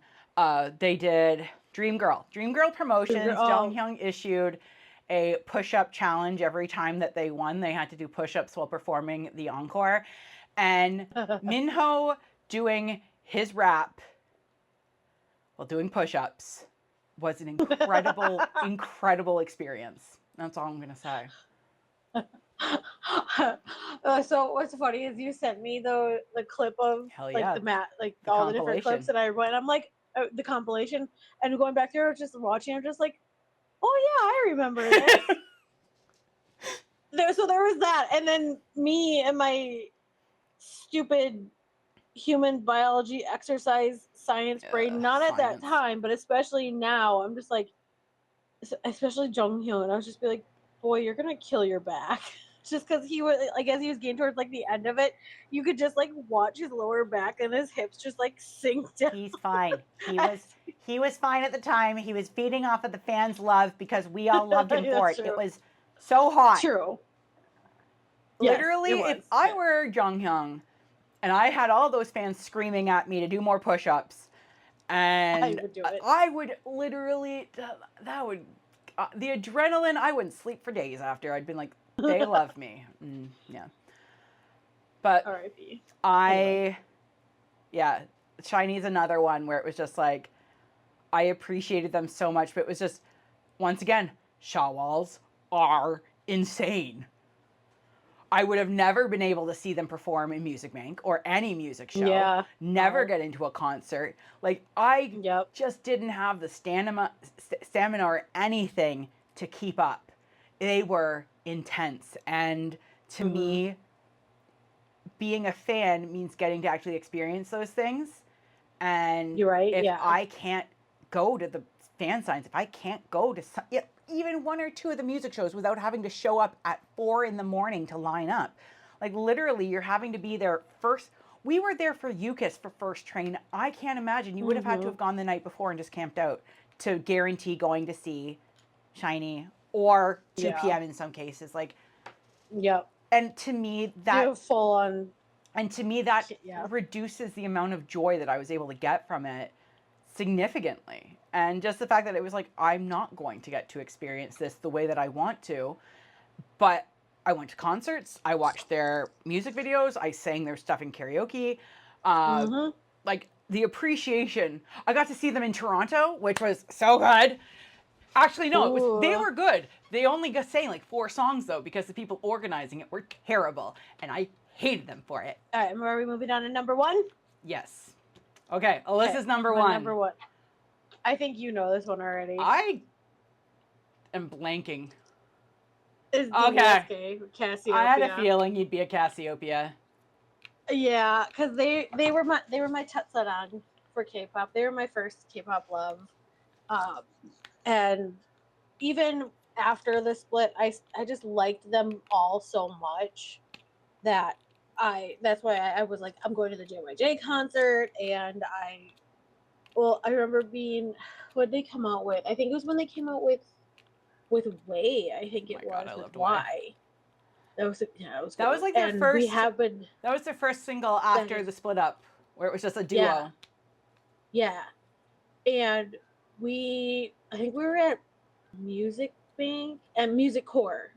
they did Dream Girl Promotions. Jonghyun issued a push-up challenge every time that they won. They had to do push-ups while performing the encore. And Minho doing his rap while doing push-ups was an incredible, incredible experience. That's all I'm going to say. So what's funny is you sent me the clip of like the all the different clips, and I went, I'm like, the compilation, and going back there, just watching, I'm just like, oh yeah, I remember this. So there was that, and then me and my stupid human biology exercise science brain, not at that time, but especially now, I'm just like, especially Jonghyun, I was just be like, boy, you're gonna kill your back. Just because he was, like, as he was getting towards like the end of it, you could just like watch his lower back and his hips just like sink down. He's fine. He was fine at the time. He was feeding off of the fans' love because we all loved him for it. True. It was so hot. True. Literally, if I were Jonghyun and I had all those fans screaming at me to do more push-ups, and I would do it. I would literally, that would, the adrenaline, I wouldn't sleep for days after. I'd been like, they love me. Yeah. But R.I.P. Shiny's another one where it was just like, I appreciated them so much, but it was just, once again, Shawwals are insane. I would have never been able to see them perform in Music Bank or any music show. Yeah. Never No. get into a concert. Like, I Yep. just didn't have the stamina or anything to keep up. They were intense. And to me, being a fan means getting to actually experience those things. And You're right. if Yeah. I can't go to the fan signs, if I can't go to even one or two of the music shows without having to show up at 4 a.m. to line up, like literally you're having to be there first. We were there for UKIS for First Train. I can't imagine you would have had to have gone the night before and just camped out to guarantee going to see Shiny or 2 p.m. in some cases. Like, Yep. and to me that You're full on. and to me that Yeah. reduces the amount of joy that I was able to get from it significantly. And just the fact that it was like, I'm not going to get to experience this the way that I want to, but I went to concerts, I watched their music videos, I sang their stuff in karaoke. Like the appreciation. I got to see them in Toronto, which was so good. Actually, no, they were good. They only sang like 4 songs though, because the people organizing it were terrible, and I hated them for it. All right, are we moving on to number 1? Yes. Okay, Alyssa's number 1. Number 1. I think you know this one already. I am blanking. Is Okay. Cassiopeia. I had a feeling you'd be a Cassiopeia. Yeah, because they were my Tetsuran for K-pop. They were my first K-pop love, and even after the split, I just liked them all so much that that's why I was like, I'm going to the JYJ concert, and I remember being, what did they come out with? I think it was when they came out with Way. I think it was with Y. That was That was like their and first. We have been. That was their first single after the split up, where it was just a duo. Yeah, and I think we were at Music Bank and Music Core,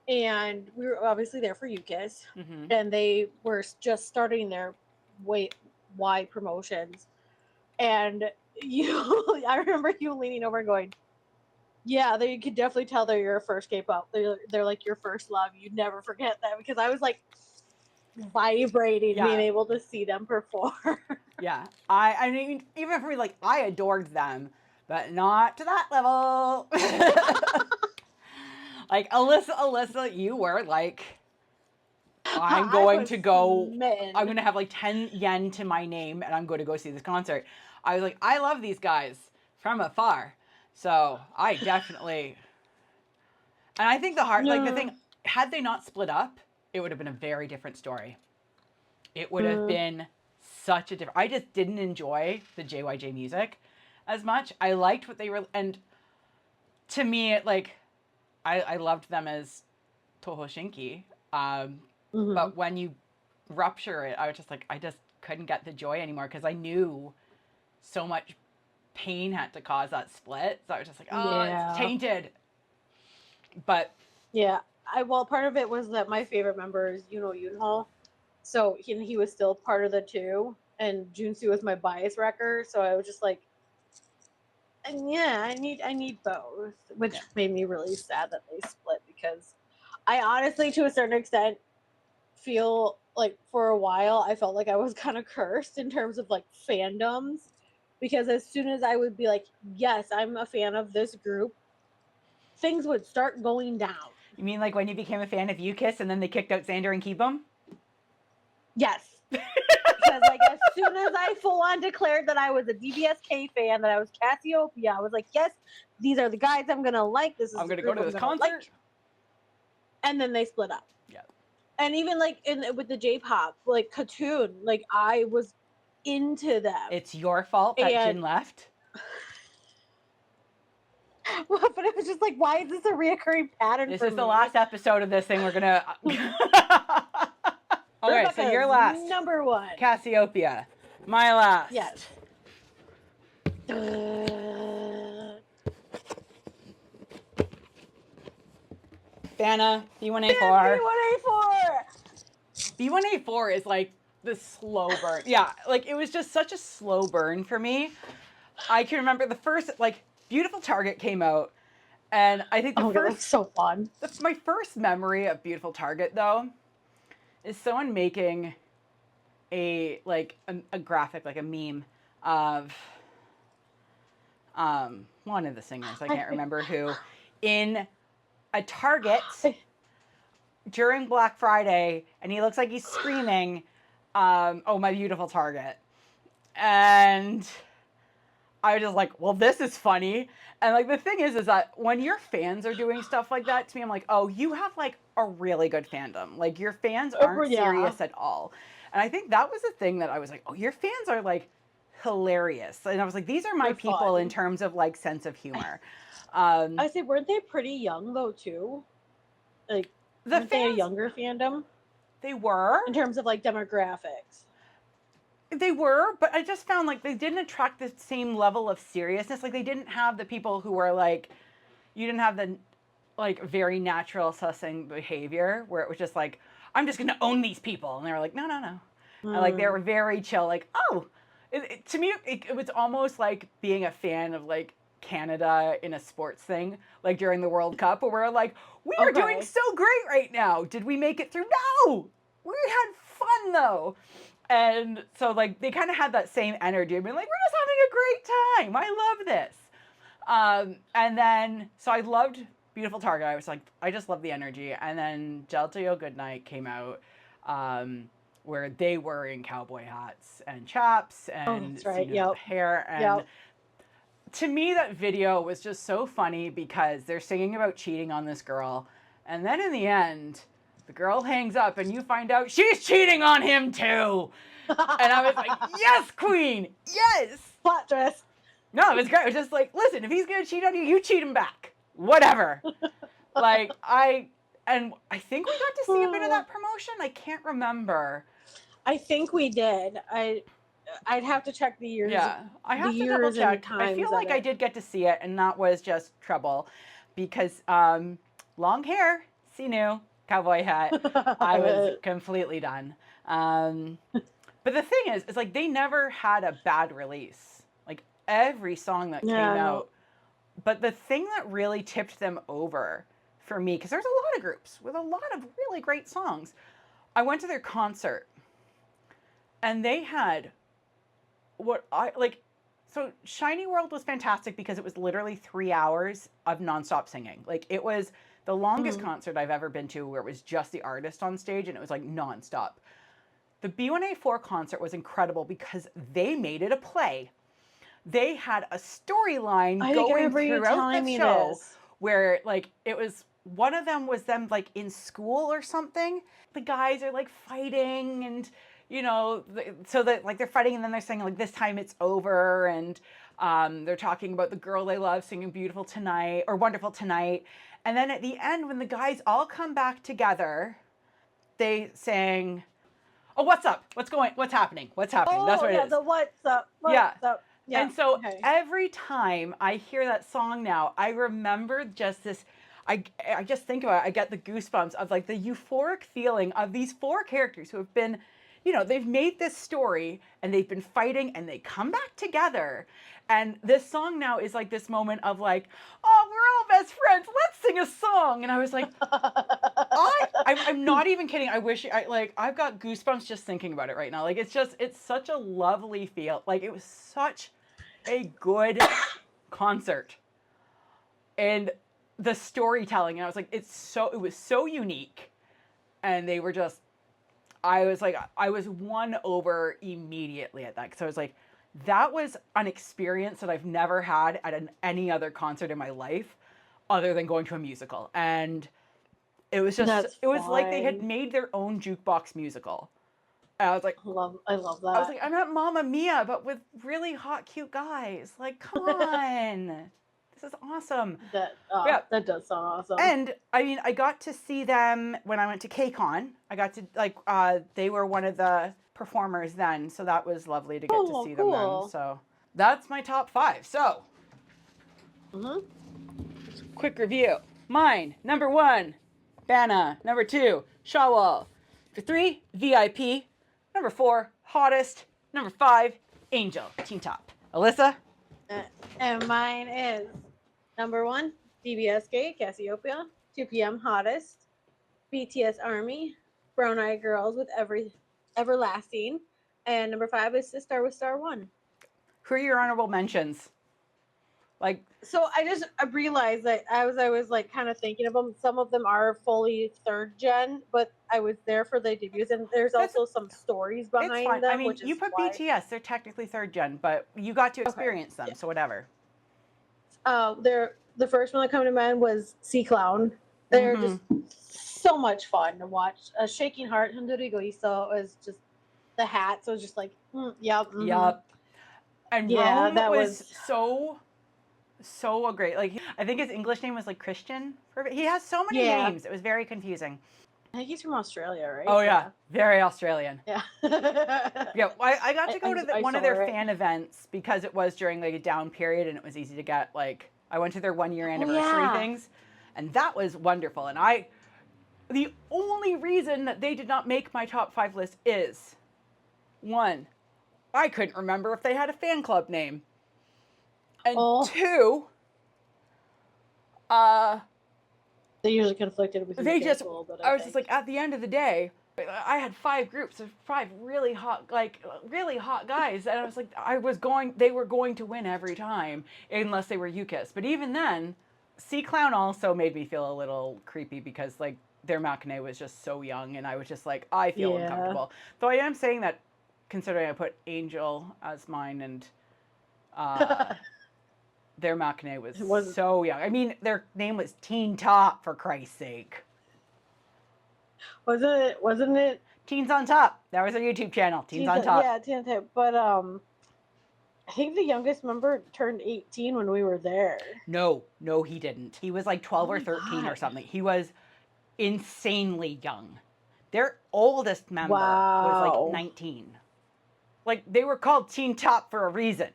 and we were obviously there for UKIS, and they were just starting their Y promotions, and I remember you leaning over and going, yeah, you could definitely tell they're your first K-pop. They're like your first love. You'd never forget that, because I was like vibrating being able to see them perform. Yeah, I mean, even for me, like, I adored them, but not to that level. Like Alyssa, you were like, I'm going to have like 10 yen to my name, and I'm going to go see this concert. I was like, I love these guys from afar. So I definitely, and I think the thing, had they not split up, it would have been a very different story. It would have been such a different, I just didn't enjoy the JYJ music as much. I liked what they were, and to me, I loved them as Toho Shinki. But when you rupture it, I was just like, I just couldn't get the joy anymore, because I knew so much pain had to cause that split. So I was just like, it's tainted. But yeah, part of it was that my favorite member is Yunho. So he was still part of the 2, and Junsu was my bias wrecker. So I was just like, and yeah, I need both, which made me really sad that they split, because I honestly, to a certain extent, feel like for a while I felt like I was kind of cursed in terms of like fandoms, because as soon as I would be like, yes, I'm a fan of this group, things would start going down. You mean like when you became a fan of UKIS and then they kicked out Xander and Keebum? Yes. Because like as soon as I full on declared that I was a DBSK fan, that I was Cassiopeia, I was like, yes, these are the guys I'm gonna like. I'm gonna go to this concert. Like. And then they split up. Yeah. And even like with the J-pop, like KAT-TUN, like I was into them. It's your fault that Jin left. Well, but it was just like, why is this a reoccurring pattern? This is the last episode of this thing. We're gonna. Okay, so your last. Number 1. Cassiopeia. My last. Yes. Fana, B1A4. B1A4! B1A4 is like the slow burn. Yeah, like it was just such a slow burn for me. I can remember the first, like, Beautiful Target came out, And I think Oh my god, that's so fun. my first memory of Beautiful Target, though, is someone making a graphic, like a meme of one of the singers, I can't remember who, in a Target during Black Friday, and he looks like he's screaming, "Oh, my beautiful Target." And I was just like, well, this is funny. And like the thing is that when your fans are doing stuff like that, to me, I'm like, oh, you have like a really good fandom. Like your fans aren't serious at all. And I think that was the thing that I was like, oh, your fans are like hilarious. And I was like, these are my They're people fun. in terms of like sense of humor. I say, weren't they pretty young though too? Like, weren't they a younger fandom They were. in terms of like demographics? They were, but I just found like they didn't attract the same level of seriousness. Like they didn't have the people who were like, you didn't have the like very natural sussing behavior where it was just like, I'm just gonna own these people, and they were like, no, no, no, and like they were very chill. Like, oh, to me, it was almost like being a fan of like Canada in a sports thing, like during the World Cup, where we're like, we are doing so great right now. Did we make it through? No, we had fun though. And so, like, they kind of had that same energy. I mean, like, we're just having a great time. I love this. And then, so I loved Beautiful Target. I was like, I just love the energy. And then Gel Goodnight came out, where they were in cowboy hats and chaps and hair. And to me, that video was just so funny because they're singing about cheating on this girl. And then in the end, the girl hangs up and you find out she's cheating on him too. And I was like, yes, queen, yes. Plot twist. No, it was great. It was just like, listen, if he's going to cheat on you, you cheat him back. Whatever. Like, I think we got to see a bit of that promotion. I can't remember. I think we did. I'd have to check the years. Yeah, I have to double check. I feel like I did get to see it, and that was just trouble because long hair, Sinew, cowboy hat, I was completely done. But the thing is like they never had a bad release. Like every song that came out. But the thing that really tipped them over for me, because there's a lot of groups with a lot of really great songs. I went to their concert and they had what I like. So Shiny World was fantastic because it was literally 3 hours of nonstop singing. Like it was the longest concert I've ever been to where it was just the artist on stage and it was like nonstop. The B1A4 concert was incredible because they made it a play. They had a storyline going throughout the show where like it was one of them was them like in school or something. The guys are like fighting and you know, so that like they're fighting and then they're saying like this time it's over and they're talking about the girl they love singing Beautiful Tonight or Wonderful Tonight. And then at the end when the guys all come back together, they sang, oh, what's up? What's happening? What's happening? Oh, that's what it is. The what's up? What's up? Yeah. And so every time I hear that song now, I remember just this, I just think about it, I get the goosebumps of like the euphoric feeling of these four characters who have been, you know, they've made this story and they've been fighting and they come back together. And this song now is like this moment of like, oh, we're all best friends. Let's sing a song. And I was like, I'm not even kidding. I wish I've got goosebumps just thinking about it right now. Like it's such a lovely feel. Like it was such a good concert. And the storytelling, and I was like, it was so unique. And they were just, I was won over immediately at that. Because I was like, that was an experience that I've never had at any other concert in my life other than going to a musical. And it was just, it was like they had made their own jukebox musical. And I was like, I love that. I was like, I'm at Mamma Mia, but with really hot, cute guys. Like, come on. This is awesome. That does sound awesome. And I mean, I got to see them when I went to KCON. I got to they were one of the performers then, so that was lovely to get to see them then. So that's my top 5. So, quick review. Mine, number 1, Bana. Number 2, Shawwal. Number 3, VIP. Number 4, Hottest. Number 5, Angel. Teen Top. Alyssa? And mine is number 1, DBSK, Cassiopeia, 2PM Hottest, BTS Army, Brown Eyed Girls with Everlasting, and number 5 is Sistar with Star One. Who are your honorable mentions? Like, So I realized that as I was like kind of thinking of them, some of them are fully 3rd gen, but I was there for the debuts, and there's That's- also some stories it's behind fine. them. I mean, which is you put why. BTS, they're technically 3rd gen, but you got to experience them, yeah. so whatever. The first one that came to mind was Sea Clown. They're Mhm. just so much fun to watch. A Shaking Heart, Honduras was just the hats. So it was just like, yep. Mm-hmm. Yup. And Yeah, Rome that was was so great. Like, I think his English name was like Christian. He has so many Yeah. names. It was very confusing. I think he's from Australia, right? Oh yeah, very Australian. Yeah. Yeah, I got to go to I one of saw their it. fan events because it was during like a down period and it was easy to get. Like, I went to their 1 year anniversary yeah. things, and that was wonderful. And the only reason that they did not make my top 5 list is, 1, I couldn't remember if they had a fan club name, and 2, They usually conflicted with they UK just, a little bit, I was think. just like, at the end of the day, I had 5 groups of 5 really hot guys, and I was like, they were going to win every time unless they were UKIS. But even then, Sea Clown also made me feel a little creepy because like their matinee was just so young, and I was just like, I feel Yeah. uncomfortable. Though I am saying that, considering I put Angel as mine, and their matinee was so young. I mean, their name was Teen Top, for Christ's sake. Wasn't it Teens on Top. That was their YouTube channel. Teens on Top. Yeah, Teens on Top. But I think the youngest member turned 18 when we were there. No, he didn't. He was like 12 Oh or my 13 or God. something. He was insanely young. Their oldest member was Wow. like 19. Like, they were called Teen Top for a reason.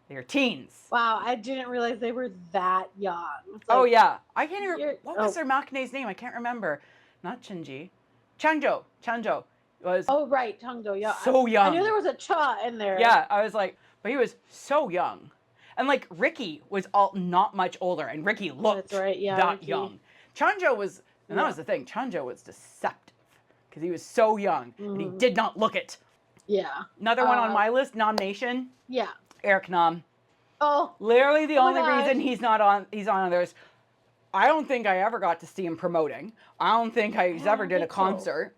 They were teens. Wow, I didn't realize they were that young. It's Oh like, yeah, I can't even. What was oh. their makine's name? I can't remember. Not Chinji. Changjo. Changjo was Oh right, Changdo. Yeah, so young. I knew there was a cha in there. Yeah, I was like, but he was so young. And like Ricky was not much older, and Ricky looked That's right, yeah, that Ricky. young. Chanjo was, and that was the thing, Chanjo was deceptive because he was so young and he did not look it. Yeah. Another one on my list, Nomination. Yeah. Eric Nam. Oh. Literally the only God. reason he's on others. I don't think I ever got to see him promoting. I don't think he's ever did a concert.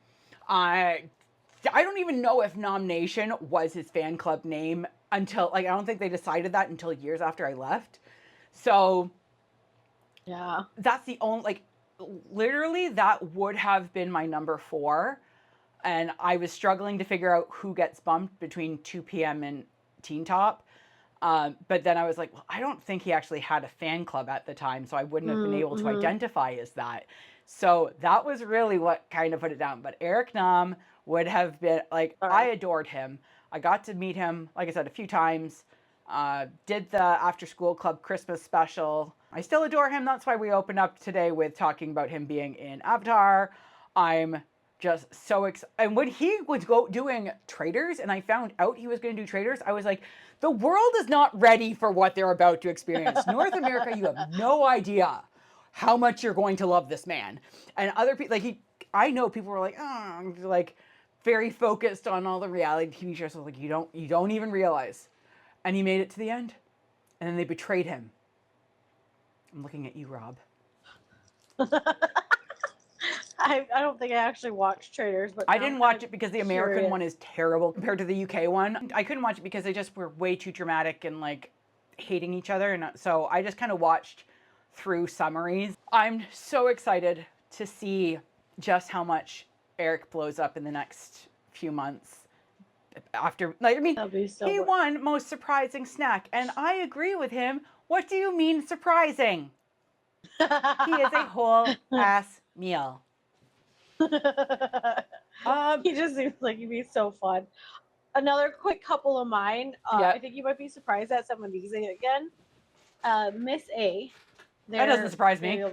I don't even know if Nomination was his fan club name until, like, I don't think they decided that until years after I left. So yeah, that's the only, like, literally that would have been my number 4. And I was struggling to figure out who gets bumped between 2PM and Teen Top. But then I was like, well, I don't think he actually had a fan club at the time, so I wouldn't have been able to identify as that. So that was really what kind of put it down. But Eric Nam would have been, like, I adored him. I got to meet him, like I said, a few times. Did the After School Club Christmas special. I still adore him. That's why we opened up today with talking about him being in Avatar. I'm just so excited. And when he was doing Traders, and I found out he was going to do Traders, I was like, the world is not ready for what they're about to experience. North America, you have no idea how much you're going to love this man. And other people, like, I know people were like, oh, like, very focused on all the reality TV shows. I was like, you don't even realize. And he made it to the end. And then they betrayed him. I'm looking at you, Rob. I don't think I actually watched Traders, but I didn't watch it because the American one is terrible compared to the UK one. I couldn't watch it because they just were way too dramatic and like hating each other. And so I just kind of watched through summaries. I'm so excited to see just how much Eric blows up in the next few months. After, like, I mean, he won most surprising snack, and I agree with him. What do you mean surprising? He is a whole ass meal. He just seems like he'd be so fun. Another quick couple of mine. I think you might be surprised at some of these again. Miss A. That doesn't surprise me.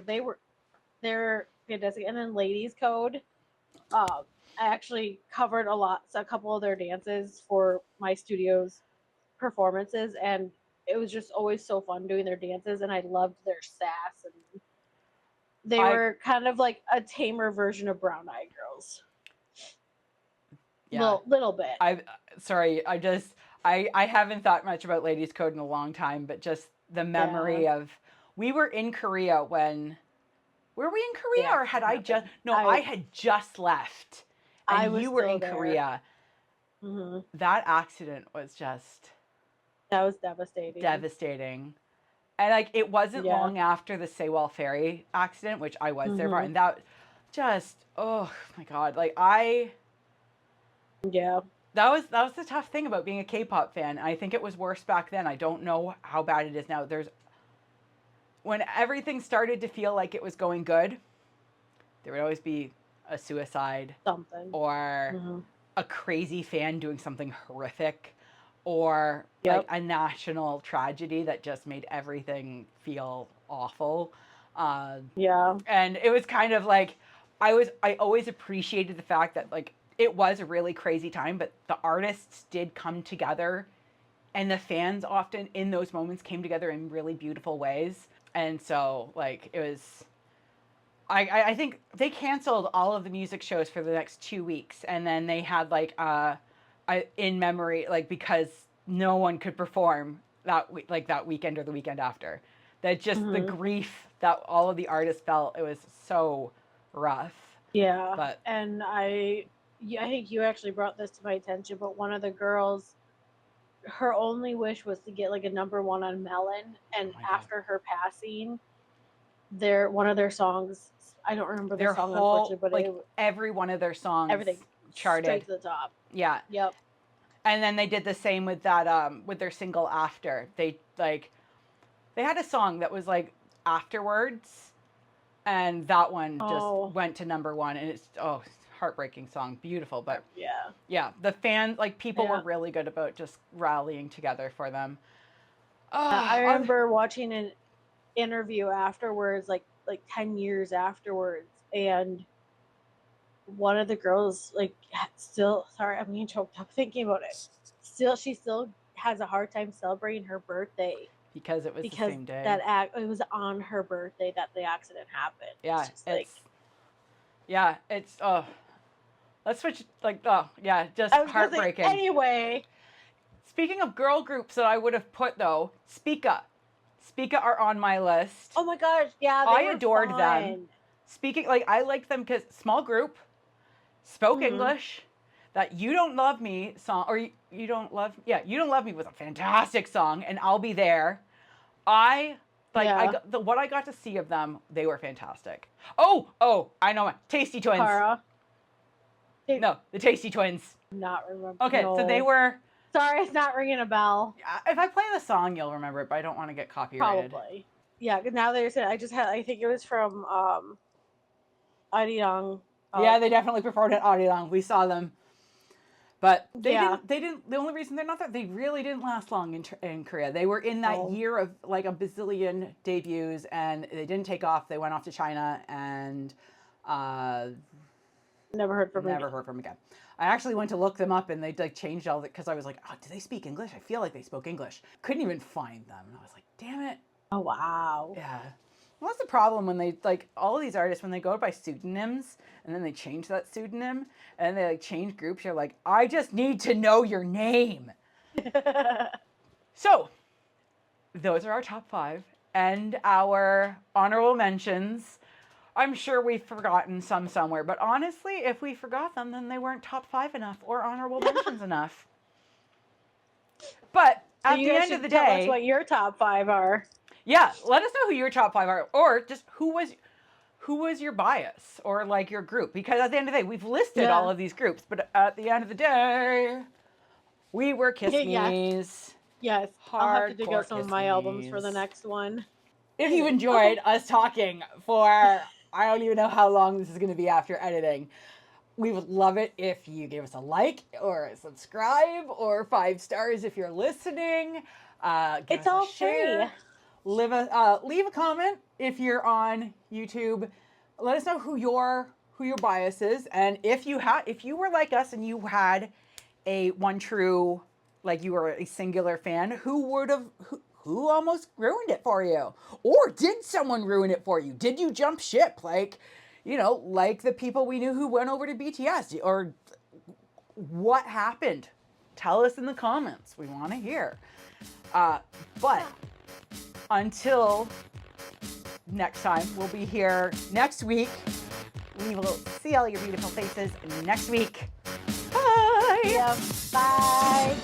They're fantastic. And then Ladies Code. I actually covered a couple of their dances for my studio's performances, and it was just always so fun doing their dances, and I loved their sass, and they I- were kind of like a tamer version of Brown Eye Girls. Yeah. Little bit. I haven't thought much about Ladies Code in a long time, but just the memory of, we were in Korea when, were we in Korea The or had I accident just, happened. no, I had just left and I was you were still in there. Korea. Hmm. That accident was just That was devastating. devastating. And like, it wasn't Yeah. long after the Seoul ferry accident, which I was there for, Mhm. and that just, oh my God, like Yeah. that was the tough thing about being a K-pop fan. I think it was worse back then. I don't know how bad it is now. When everything started to feel like it was going good, there would always be a suicide Something. or Mhm. a crazy fan doing something horrific, or Yep. like a national tragedy that just made everything feel awful. Yeah. And it was kind of like, I always appreciated the fact that like it was a really crazy time, but the artists did come together, and the fans often in those moments came together in really beautiful ways. And so like it was, I think they canceled all of the music shows for the next 2 weeks, and then they had like in memory, like, because no one could perform that weekend or the weekend after. That just the Mhm. grief that all of the artists felt, it was so rough. Yeah. But And I think you actually brought this to my attention, but one of the girls, her only wish was to get like a #1 on Melon, and my God. after her passing, one of their songs, I don't remember the their song whole, unfortunately, but like, every one of their songs everything charted. straight to the top. Yeah. Yep. And then they did the same with that with their single After. They had a song that was like Afterwards, and that one just went to #1, and it's heartbreaking song, beautiful. But yeah, the fans, like, people were really good about just rallying together for them. I remember watching an interview afterwards, like 10 years afterwards, and one of the girls, like, still, sorry, I'm getting choked up thinking about it. She still has a hard time celebrating her birthday because it was the same day. It was on her birthday that the accident happened. Yeah, it's let's switch, like, just heartbreaking. Anyway, speaking of girl groups that I would have put, though, Spica are on my list. oh my gosh, yeah, I adored them. Speaking, like, I liked them because small group, spoke English. That You Don't Love Me song, or You Don't Love Me was a fantastic song, and I'll Be There. What I got to see of them, they were fantastic. Oh, I know it. Tasty Twins. Cara. No, the Tasty Twins. Not remember. Okay, no. So they were. Sorry, it's not ringing a bell. If I play the song, you'll remember it, but I don't want to get copyrighted. Probably. Yeah, because now that you're saying, I think it was from Arirang. Yeah, they definitely performed at Arirang. We saw them. But they didn't, the only reason they're not there, they really didn't last long in Korea. They were in that year of like a bazillion debuts, and they didn't take off. They went off to China, and never heard from them again. I actually went to look them up, and they like changed all that, because I was like, do they speak English? I feel like they spoke English. Couldn't even find them. And I was like, damn it. Oh, wow. Yeah. Well, that's the problem when they, like, all of these artists, when they go by pseudonyms and then they change that pseudonym and they like change groups, you're like, I just need to know your name. So those are our top 5 and our honorable mentions. I'm sure we've forgotten some somewhere, but honestly, if we forgot them, then they weren't top 5 enough or honorable mentions enough. But at the end of the day, tell us what your top 5 are. Yeah, let us know who your top 5 are, or just who was your bias, or like your group, because at the end of the day, we've listed all of these groups, but at the end of the day, we were Kiss Me's. Yes, I'll have to dig out some of my albums for the next one. If you enjoyed us talking for, I don't even know how long this is going to be after editing, we would love it if you gave us a like or a subscribe or 5 stars if you're listening. It's all free. Leave a comment if you're on YouTube. Let us know who your bias is, and if you were like us and you had a one true, like, you were a singular fan, who who almost ruined it for you? Or did someone ruin it for you? Did you jump ship? Like, you know, like the people we knew who went over to BTS, or what happened? Tell us in the comments. We want to hear. But until next time, we'll be here next week. We will see all your beautiful faces next week. Bye. Yeah, bye.